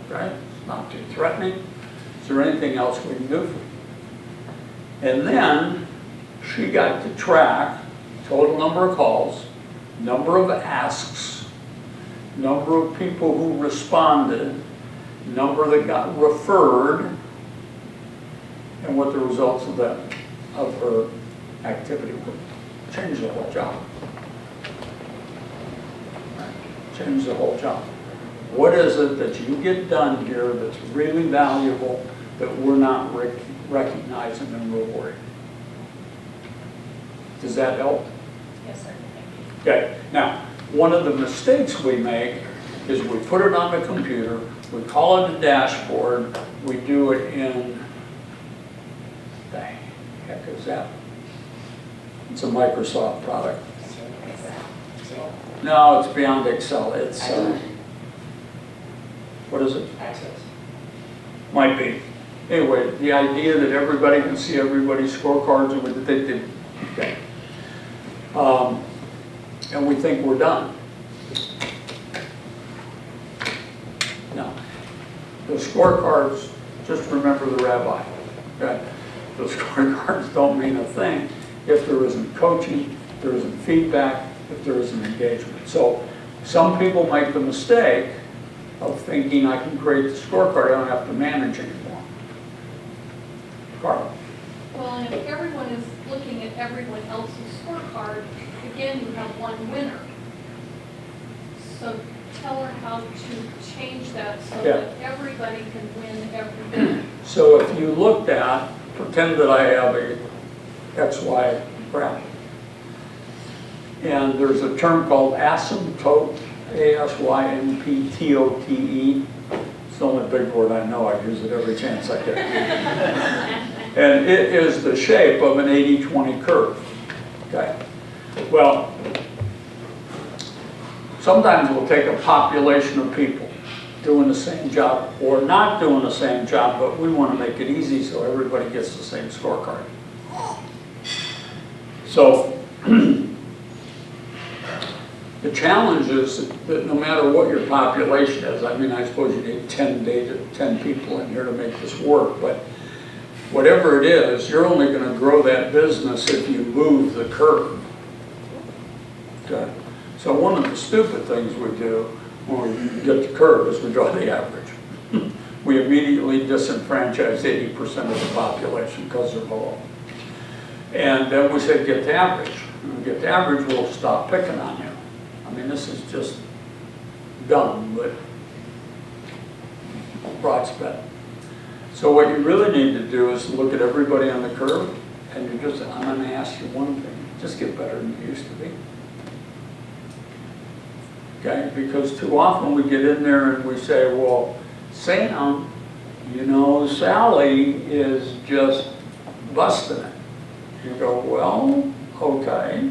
Right? It's not too threatening. Is there anything else we can do for you? And then she got to track total number of calls, number of asks, number of people who responded, number that got referred, and what the results of that, of her activity were. Change the whole job. Change the whole job. What is it that you get done here that's really valuable that we're not recognizing and rewarding? Does that help? Yes, sir. Thank you. Okay, now, one of the mistakes we make is we put it on the computer, we call it a dashboard, we do it in, the heck is that? It's a Microsoft product. No, it's beyond Excel. It's, what is it? Access. Might be. Anyway, the idea that everybody can see everybody's scorecards and what they did. Okay. And we think we're done. No. The scorecards, just remember the rabbi. Okay? The scorecards don't mean a thing if there isn't coaching, if there isn't feedback, if there isn't engagement. So some people make the mistake of thinking I can create the scorecard, I don't have to manage anymore. Carl. Well, and if everyone is looking at everyone else's scorecard, again, you have one winner. So tell her how to change that so that everybody can win every day. So if you looked at, pretend that I have a XY graph. And there's a term called asymptote, A-S-Y-M-P-T-O-T-E. It's the only big word I know. I use it every chance I get. And it is the shape of an 80-20 curve. Okay. Well, sometimes we'll take a population of people doing the same job or not doing the same job, but we want to make it easy so everybody gets the same scorecard. So the challenge is that no matter what your population is, I mean, I suppose you need 10 people in here to make this work, but whatever it is, you're only going to grow that business if you move the curve. Okay? So one of the stupid things we do when we get the curve is we draw the average. We immediately disenfranchise 80% of the population because they're below. And then we say get the average. When we get the average, we'll stop picking on you. I mean, this is just dumb, but broad spec. So what you really need to do is look at everybody on the curve, and you just, I'm going to ask you one thing, just get better than you used to be. Okay, because too often we get in there and we say, well, Sam you know, Sally is just busting it. You go, well, okay,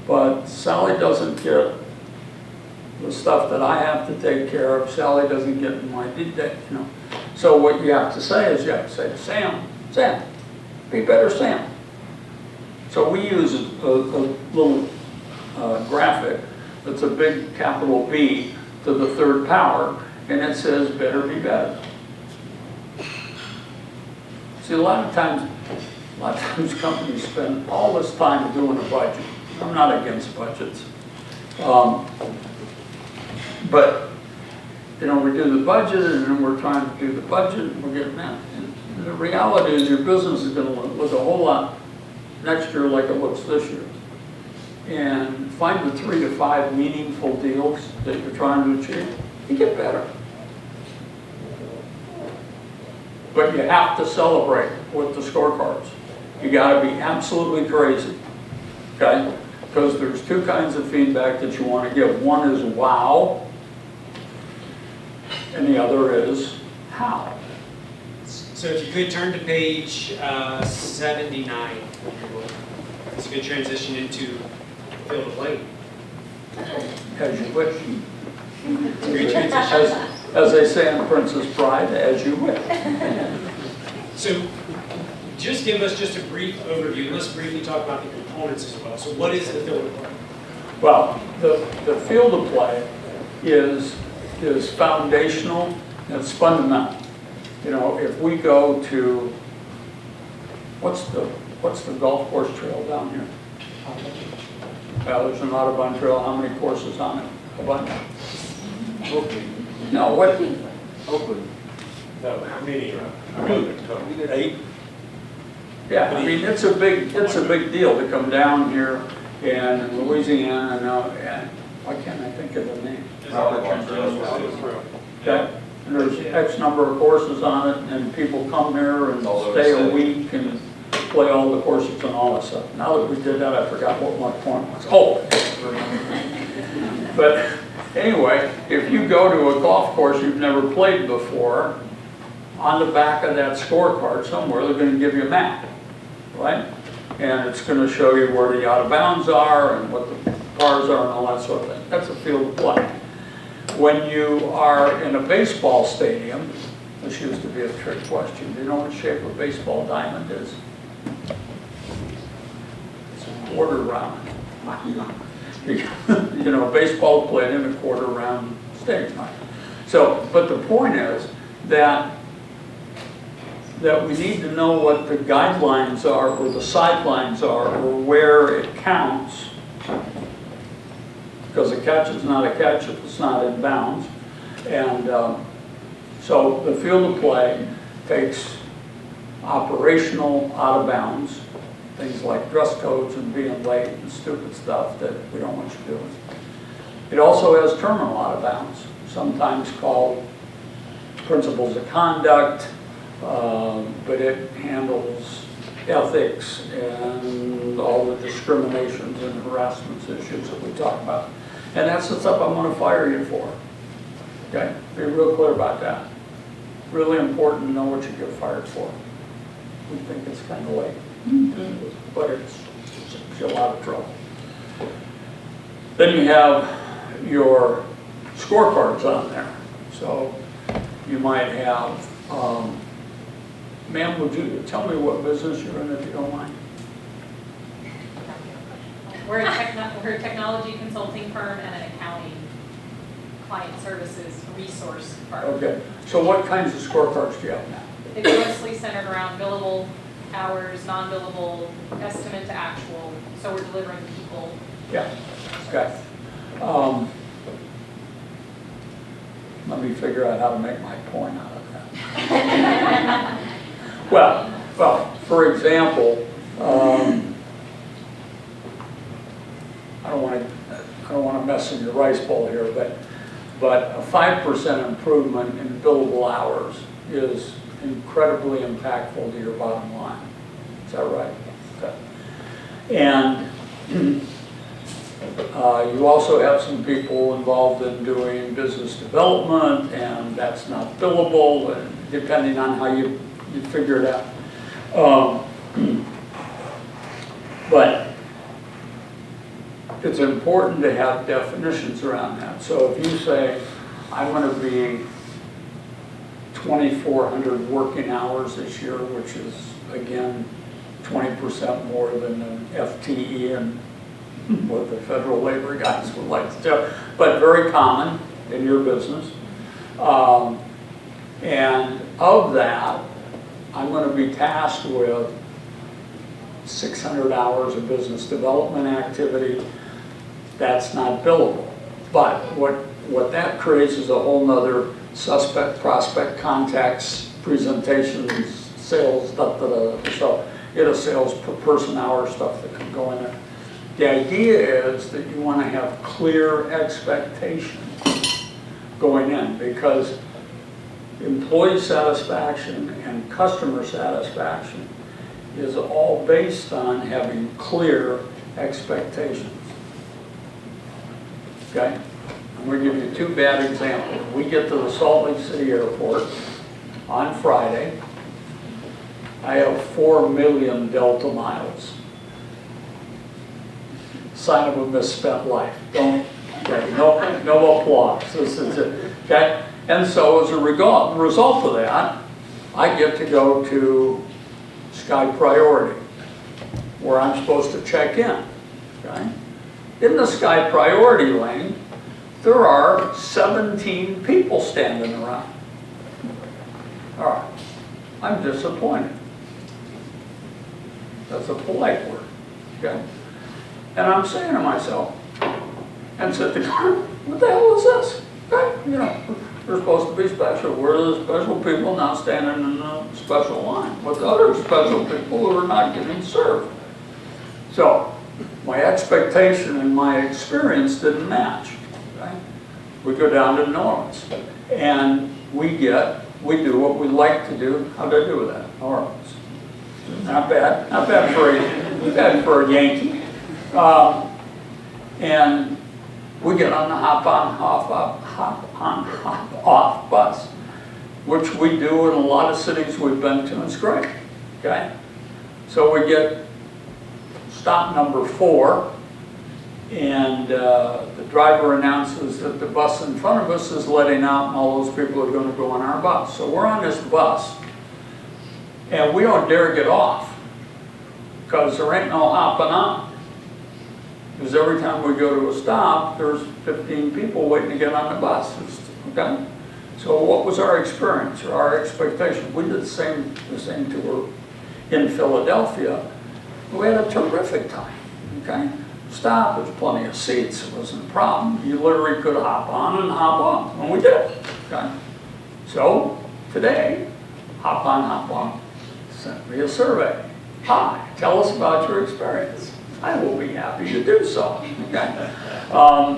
but Sally doesn't get the stuff that I have to take care of. Sally doesn't get my detail, you know. So what you have to say is you have to say, Sam, be better, Sam. So we use a little graphic that's a big capital B to the third power, and it says better be better. See, a lot of times companies spend all this time doing a budget. I'm not against budgets. But, you know, we do the budget, and then we're trying to do the budget, and we're getting that. And the reality is your business is going to look a whole lot next year like it looks this year. And find the 3 to 5 meaningful deals that you're trying to achieve, you get better. But you have to celebrate with the scorecards. You got to be absolutely crazy, okay? Because there's 2 kinds of feedback that you want to give. One is wow, and the other is how. So if you could turn to page 79, it's a good transition into field of play. As you wish. It's a great transition. As they say in Princess Bride, as you wish. So just give us just a brief overview. Let's briefly talk about the components as well. So what is the field of play? Well, the field of play is foundational, and it's fundamental. You know, if we go to, what's the golf course trail down here? Well, there's an Audubon trail. How many courses on it? A bunch. No, what? Oakland. No, how many? 8. Yeah, I mean, it's a big deal to come down here and in Louisiana, and why can't I think of the name? Okay, and there's X number of courses on it, and people come there and stay a week and play all the courses and all that stuff. Now that we did that, I forgot what my point was. Oh, but anyway, if you go to a golf course you've never played before, on the back of that scorecard somewhere, they're going to give you a map, right? And it's going to show you where the out of bounds are and what the pars are and all that sort of thing. That's a field of play. When you are in a baseball stadium, this used to be a trick question. Do you know what shape a baseball diamond is? It's a quarter round. You know, baseball played in a quarter round stadium. So, but the point is that we need to know what the guidelines are, or the sidelines are, or where it counts. Because a catch is not a catch if it's not in bounds. And so the field of play takes operational out of bounds, things like dress codes and being late and stupid stuff that we don't want you doing. It also has terminal out of bounds, sometimes called principles of conduct, but it handles ethics and all the discriminations and harassment issues that we talk about. And that's the stuff I'm going to fire you for. Okay? Be real clear about that. Really important to know what you get fired for. We think it's kind of late, but it's a lot of trouble. Then you have your scorecards on there. So you might have, ma'am, would you tell me what business you're in if you don't mind? We're a technology consulting firm and an accounting client services resource firm. Okay, so what kinds of scorecards do you have now? It's mostly centered around billable hours, non-billable, estimate to actual, so we're delivering people. Yeah, okay. Let me figure out how to make my point out of that. Well, for example, I don't want to mess in your rice bowl here, but a 5% improvement in billable hours is incredibly impactful to your bottom line. Is that right? Okay. And you also have some people involved in doing business development, and that's not billable, and depending on how you figure it out. But it's important to have definitions around that. So if you say, I want to be 2,400 working hours this year, which is, again, 20% more than an FTE and what the federal labor guys would like to do, but very common in your business. And of that, I'm going to be tasked with 600 hours of business development activity. That's not billable. But what that creates is a whole nother suspect, prospect, contacts, presentations, sales, so it is sales per person hour stuff that can go in there. The idea is that you want to have clear expectations going in, because employee satisfaction and customer satisfaction is all based on having clear expectations. Okay? I'm going to give you two bad examples. We get to the Salt Lake City airport on Friday. I have 4 million Delta miles. Sign of a misspent life. Okay, no applause. This is it. Okay? And so as a result of that, I get to go to Sky Priority, where I'm supposed to check in. Okay? In the Sky Priority lane, there are 17 people standing around. All right, I'm disappointed. That's a polite word, okay? And I'm saying to myself, and sit the car, what the hell is this? Okay, you know, they're supposed to be special. Where are the special people now standing in a special line with other special people who are not getting served? So, my expectation and my experience didn't match. Okay? We go down to Norman's, and we do what we like to do. How'd I do with that? Norman's. Not bad for a Yankee. And we get on the hop on, hop off bus, which we do in a lot of cities we've been to. It's great. Okay, so we get stop number 4, and the driver announces that the bus in front of us is letting out, and all those people are going to go on our bus. So we're on this bus, and we don't dare get off, because there ain't no hopping on. Because every time we go to a stop, there's 15 people waiting to get on the bus. Okay? So what was our experience or our expectation? We did the same tour in Philadelphia. We had a terrific time. Okay? Stop, there's plenty of seats, it wasn't a problem. You literally could hop on and hop off, and we did. Okay? So today, hop on, hop off, sent me a survey. Hi, tell us about your experience. I will be happy to do so. Okay?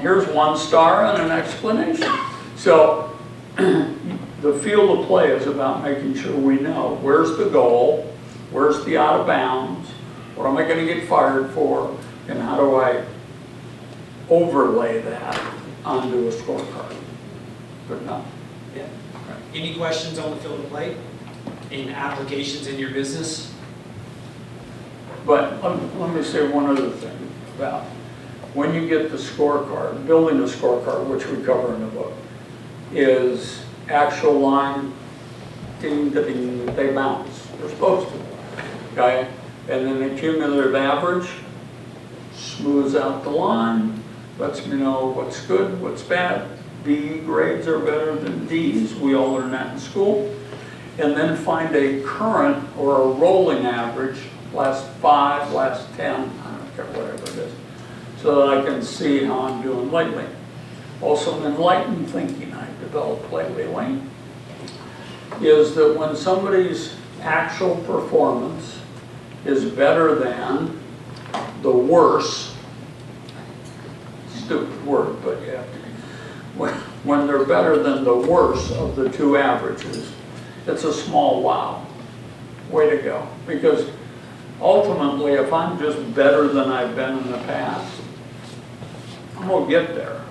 Here's 1 star and an explanation. So the field of play is about making sure we know where's the goal, where's the out of bounds, what am I going to get fired for, and how do I overlay that onto a scorecard. Good enough? Yeah. Any questions on the field of play and applications in your business? But let me say one other thing about when you get the scorecard, building a scorecard, which we cover in the book, is actual line, ding, ding, they bounce. They're supposed to. Okay? And then the cumulative average smooths out the line, lets me know what's good, what's bad. B grades are better than D's. We all learn that in school. And then find a current or a rolling average, last 5, last 10, I don't care, whatever it is, so that I can see how I'm doing lately. Also, enlightened thinking I've developed lately, Wayne, is that when somebody's actual performance is better than the worst, stupid word, but you have to, when they're better than the worst of the 2 averages, it's a small wow. Way to go. Because ultimately, if I'm just better than I've been in the past, I'm gonna get there.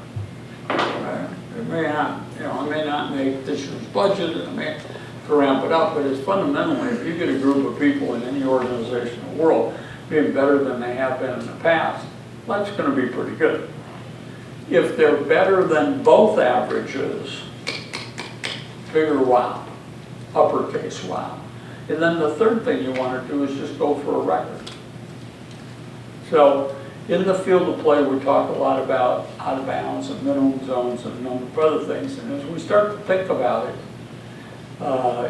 Right? It may not, I may not make this year's budget. to ramp it up, but it's fundamentally, if you get a group of people in any organization in the world being better than they have been in the past, life's gonna be pretty good. If they're better than both averages, bigger wow, uppercase wow. And then the third thing you want to do is just go for a record. So in the field of play, we talk a lot about out of bounds and minimum zones and a number of other things. And as we start to think about it,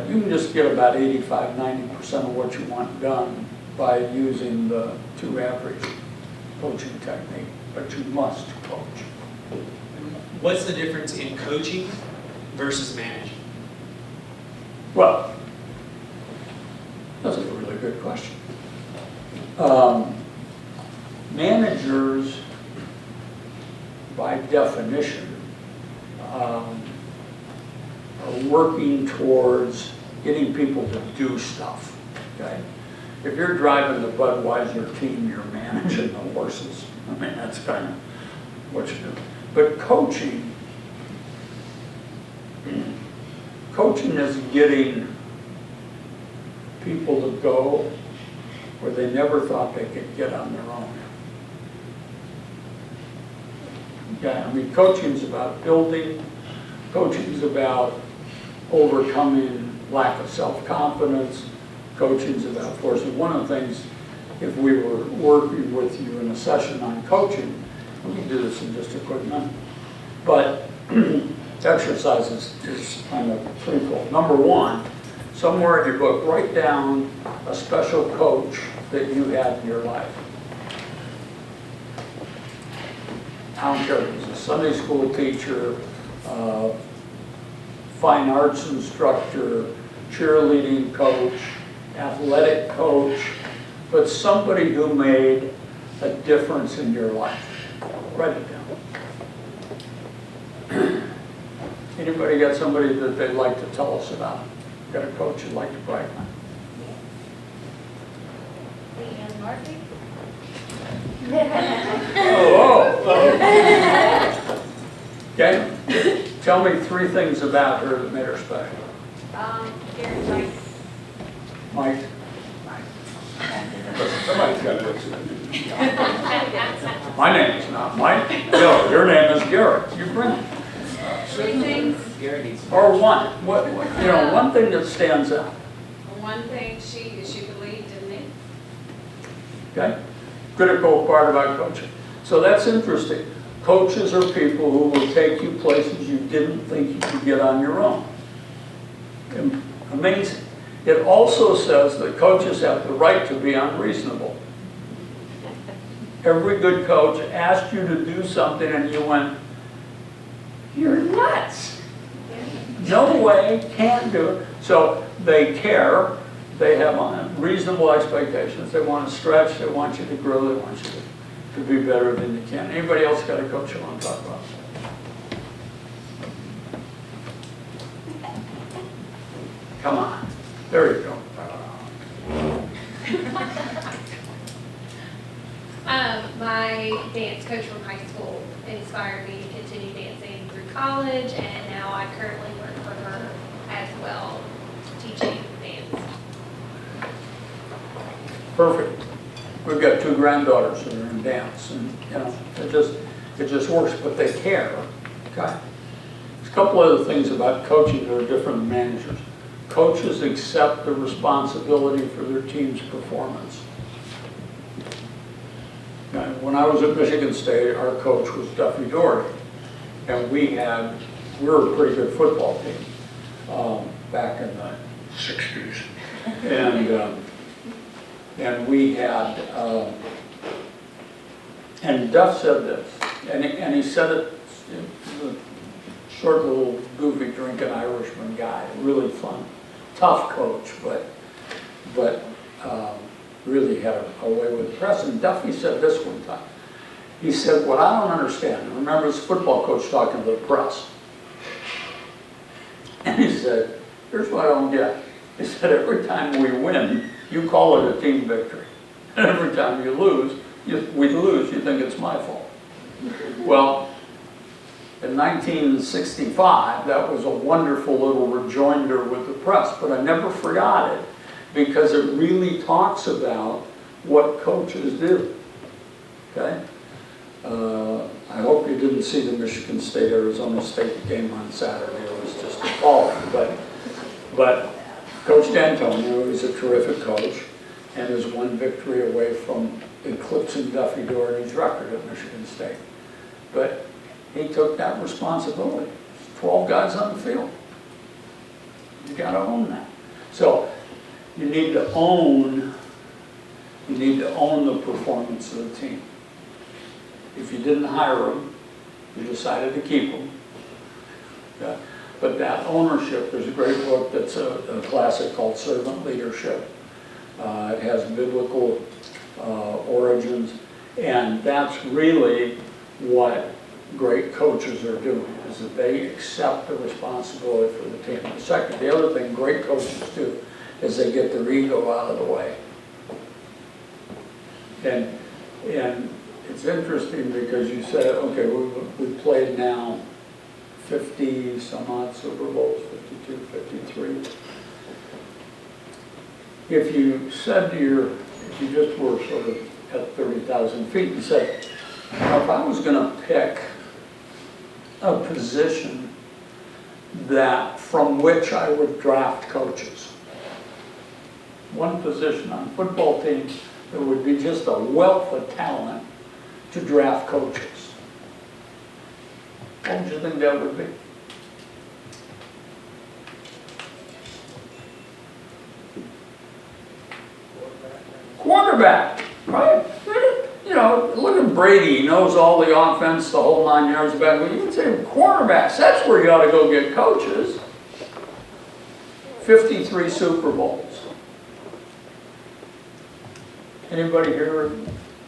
you can just get about 85, 90% of what you want done by using the 2 average coaching technique, but you must coach. What's the difference in coaching versus managing? Well, that's a really good question. Managers, by definition, are working towards getting people to do stuff, okay? If you're driving the Budweiser team, you're managing the horses. I mean, that's kind of what you do. But coaching is getting people to go where they never thought they could get on their own. Okay, I mean, coaching's about building, coaching's about overcoming lack of self-confidence, coaching's about forcing. One of the things, if we were working with you in a session on coaching, we can do this in just a quick minute, but exercises is kind of threefold. Number one, somewhere in your book, write down a special coach that you had in your life. I don't care if it was a Sunday school teacher, fine arts instructor, cheerleading coach, athletic coach, but somebody who made a difference in your life. Write it down. Anybody got somebody that they'd like to tell us about? Got a coach you'd like to brag on? Leanne Murphy? Oh. Okay. Tell me 3 things about her that made her special. Gary Wright. Mike? Somebody's got to. My name is not Mike. No, your name is Garrett. You bring it. 3 things. Or one. What, you know, one thing that stands out. One thing, she believed in me. Okay? Critical part about coaching. So that's interesting. Coaches are people who will take you places you didn't think you could get on your own. Amazing. It also says that coaches have the right to be unreasonable. Every good coach asked you to do something and you went, "You're nuts. No way, can't do it." So they care. They have reasonable expectations. They want to stretch. They want you to grow. They want you to be better than you can. Anybody else got a coach you want to talk about? Come on. There you go. My dance coach from high school inspired me to continue dancing through college, and now I currently work for her as well, teaching dance. Perfect. We've got 2 granddaughters that are in dance, and you know, it just works, but they care. Okay? There's a couple other things about coaching that are different than managers. Coaches accept the responsibility for their team's performance. Now, when I was at Michigan State, our coach was Duffy Doherty, and we were a pretty good football team back in the 60s. And we had, and Duff said this, and he said it, the short little goofy drinking Irishman guy, really fun, tough coach, but really had a way with the press. And Duffy said this one time. He said, "What I don't understand," and remember this football coach talking to the press, and he said, "Here's what I don't get." He said, "Every time we win, you call it a team victory. And every time we lose, you think it's my fault." Well, in 1965, that was a wonderful little rejoinder with the press, but I never forgot it because it really talks about what coaches do, okay? I hope you didn't see the Michigan State-Arizona State game on Saturday. It was just appalling, but Coach D'Antonio is a terrific coach and is one victory away from eclipsing Duffy Doherty's record at Michigan State. But he took that responsibility. 12 guys on the field. You got to own that. So you need to own the performance of the team. If you didn't hire them, you decided to keep them. Okay? But that ownership, there's a great book that's a classic called Servant Leadership. It has biblical origins, and that's really what great coaches are doing, is that they accept the responsibility for the team. The other thing great coaches do is they get their ego out of the way. And it's interesting because you said, okay, we played now 50 some odd Super Bowls, 52, 53. If you said to if you just were sort of at 30,000 feet and said, now if I was going to pick a position from which I would draft coaches, one position on football teams that would be just a wealth of talent to draft coaches, what would you think that would be? Quarterback, right? You know, look at Brady. He knows all the offense, the whole 9 yards back. But you would say quarterbacks, that's where you ought to go get coaches. 53 Super Bowls. Anybody here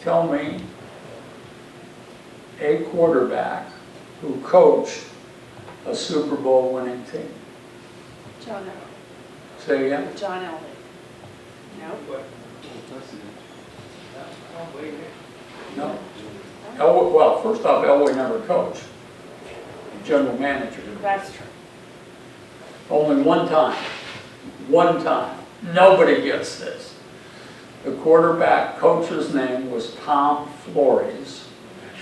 tell me a quarterback who coached a Super Bowl winning team? John Elway. Say again? John Elway. No? No. Well, first off, Elway never coached. General manager. That's true. Only one time. One time. Nobody gets this. The quarterback coach's name was Tom Flores,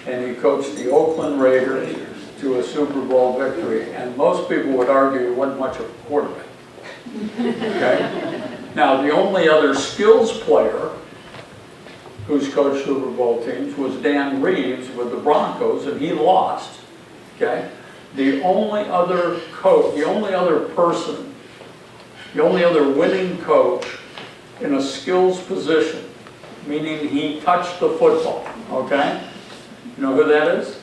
and he coached the Oakland Raiders to a Super Bowl victory. And most people would argue he wasn't much of a quarterback. Okay? Now, the only other skills player who's coached Super Bowl teams was Dan Reeves with the Broncos, and he lost. Okay? The only other coach, the only other person, the only other winning coach in a skills position, meaning he touched the football. Okay? You know who that is?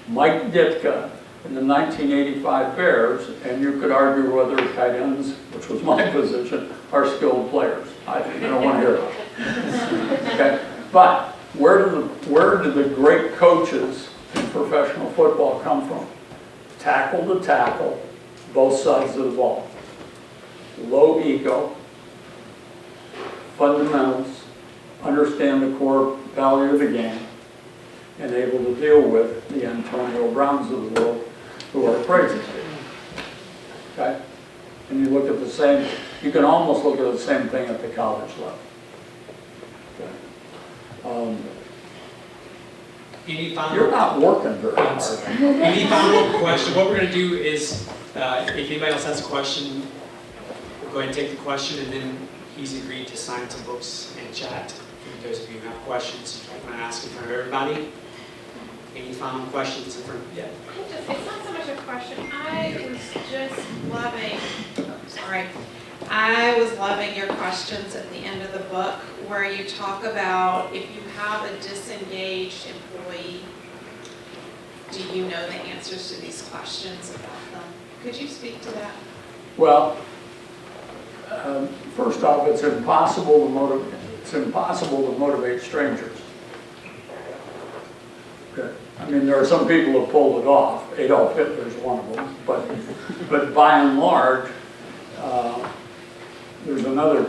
Mike Ditka in the 1985 Bears, and you could argue whether tight ends, which was my position, are skilled players. I don't want to hear about it. Okay? But where do the great coaches in professional football come from? Tackle to tackle, both sides of the ball. Low ego, fundamentals, understand the core value of the game, and able to deal with the Antonio Browns of the world who are crazy. Okay? And you look at the same, you can almost look at the same thing at the college level. Okay? Any final? You're not working very hard. Any final question? What we're going to do is, if anybody else has a question, we'll go ahead and take the question, and then he's agreed to sign some books and chat. For those of you who have questions, I'm going to ask in front of everybody. Any final questions in front of you? Yeah. It's not so much a question. I was just loving, I was loving your questions at the end of the book where you talk about if you have a disengaged employee, do you know the answers to these questions about them? Could you speak to that? Well, first off, it's impossible to motivate strangers. Okay. I mean, there are some people who pulled it off. Adolf Hitler's one of them. But by and large, there's another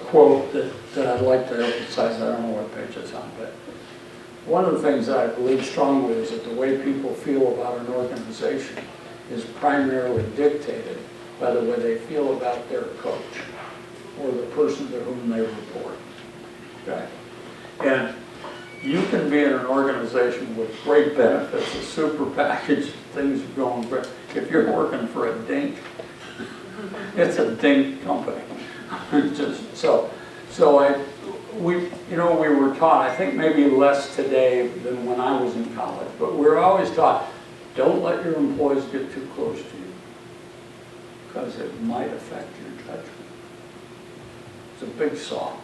quote that I'd like to emphasize. I don't know what page it's on, one of the things that I believe strongly is that the way people feel about an organization is primarily dictated by the way they feel about their coach or the person to whom they report. Okay? And you can be in an organization with great benefits, a super package, things are going great. If you're working for a dink, it's a dink company. We were taught, I think maybe less today than when I was in college, but we were always taught, don't let your employees get too close to you because it might affect your judgment. It's a big saw.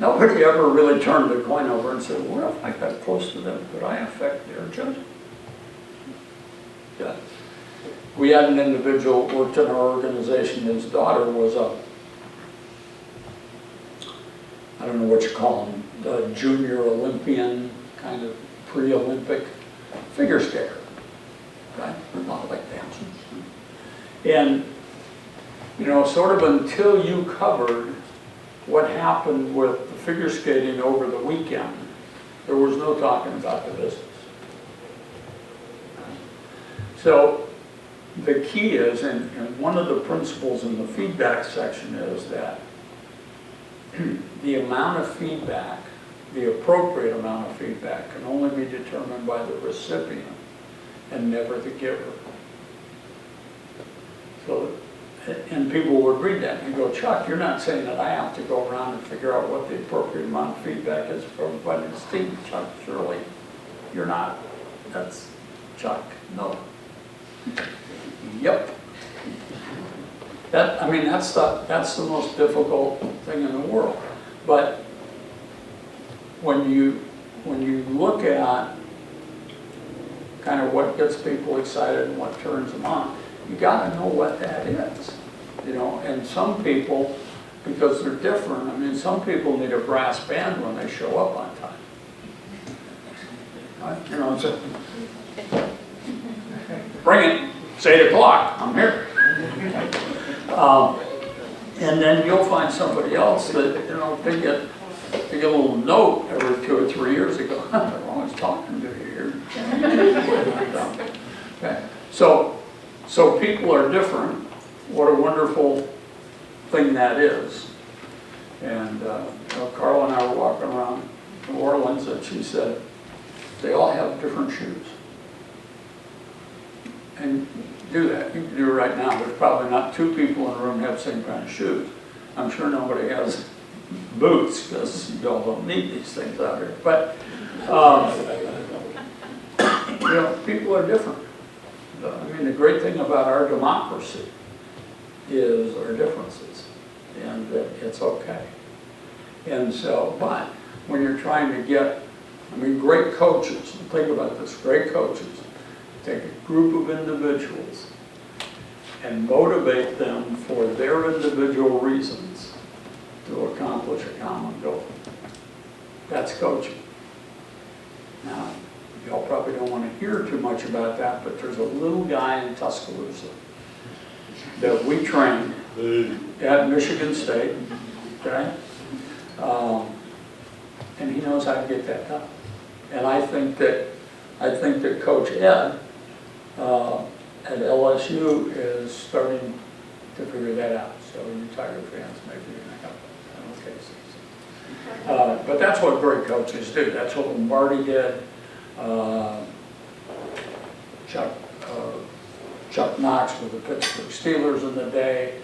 Nobody ever really turned the coin over and said, what if I got close to them? Could I affect their judgment? Yeah. We had an individual who worked in our organization. His daughter was I don't know what you call them, the junior Olympian, kind of pre-Olympic figure skater. Okay? A lot like dancers. And, sort of until you covered what happened with the figure skating over the weekend, there was no talking about the business. So the key is, and one of the principles in the feedback section is that the amount of feedback, the appropriate amount of feedback, can only be determined by the recipient and never the giver. So, and people would read that and go, Chuck, you're not saying that I have to go around and figure out what the appropriate amount of feedback is for everybody in the team. Chuck, surely you're not. That's Chuck. No. Yep. That's the most difficult thing in the world. But when you look at kind of what gets people excited and what turns them on, you got to know what that is. And some people, because they're different, some people need a brass band when they show up on time. So, bring it. It's 8 o'clock. I'm here. And then you'll find somebody else that, they get a little note every 2 or 3 years ago. They're always talking to you here. Okay. So people are different. What a wonderful thing that is. And Carla and I were walking around New Orleans, and she said, they all have different shoes. And do that. You can do it right now. There's probably not 2 people in the room who have the same kind of shoes. I'm sure nobody has boots, because you all don't need these things out here. But, people are different. The great thing about our democracy is our differences, and that it's okay. And so, but when you're trying to get, great coaches, think about this, great coaches, take a group of individuals and motivate them for their individual reasons to accomplish a common goal. That's coaching. Now, y'all probably don't want to hear too much about that, but there's a little guy in Tuscaloosa that we trained at Michigan State, okay? And he knows how to get that done. And I think that Coach Ed at LSU is starting to figure that out. So you Tiger fans may be in a couple of cases. But that's what great coaches do. That's what Lombardi did. Chuck Knox with the Pittsburgh Steelers in the day.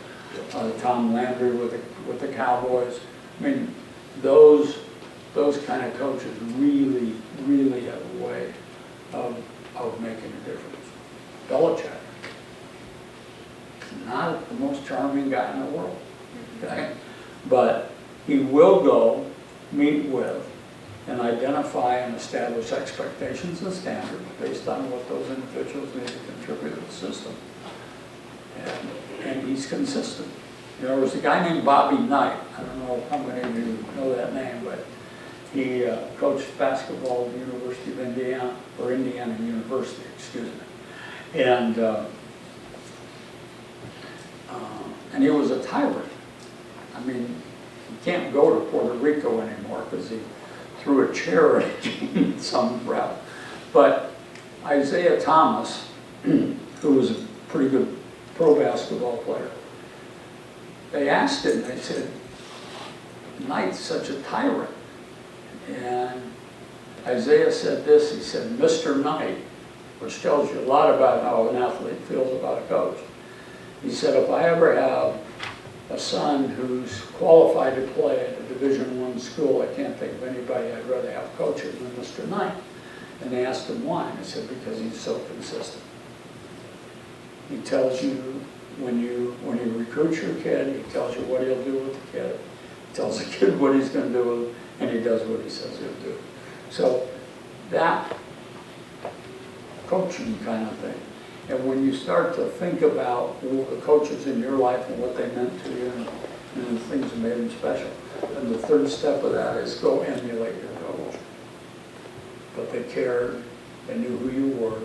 Tom Landry with the Cowboys. Those kind of coaches really, really have a way of making a difference. Belichick, not the most charming guy in the world, okay? But he will go meet with and identify and establish expectations and standards based on what those individuals need to contribute to the system. And he's consistent. There was a guy named Bobby Knight. I don't know how many of you know that name, but he coached basketball at the University of Indiana, or Indiana University, excuse me. And he was a tyrant. You can't go to Puerto Rico anymore because he threw a chair at him, some rep. But Isaiah Thomas, who was a pretty good pro basketball player, they asked him, they said, Knight's such a tyrant. And Isaiah said this, he said, Mr. Knight, which tells you a lot about how an athlete feels about a coach. He said, if I ever have a son who's qualified to play at a Division I school, I can't think of anybody I'd rather have coaching than Mr. Knight. And they asked him why, and he said, because he's so consistent. He tells you when you recruit your kid, he tells you what he'll do with the kid. He tells the kid what he's going to do, and he does what he says he'll do. So that coaching kind of thing. And when you start to think about the coaches in your life and what they meant to you and the things that made them special, then the third step of that is go emulate your coach. But they cared, they knew who you were,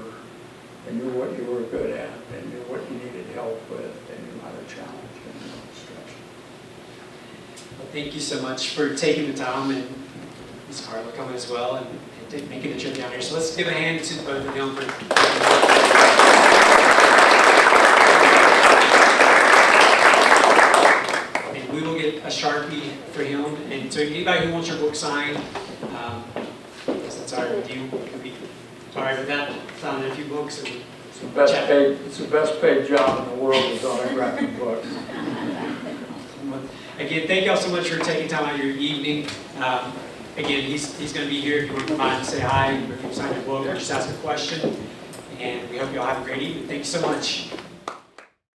they knew what you were good at, they knew what you needed help with, they knew how to challenge and how to stretch. Well, thank you so much for taking the time, and Ms. Carla coming as well, and making the trip down here. So let's give a hand to both of them for we will get a Sharpie for him. And so anybody who wants your book signed, if that's all right with you, can be all right with that. Signing a few books. And It's the best paid job in the world is autographing books. Again, thank y'all so much for taking time out of your evening. Again, he's going to be here if you want to come by and say hi, or if you sign your book, or just ask a question. And we hope you all have a great evening. Thank you so much.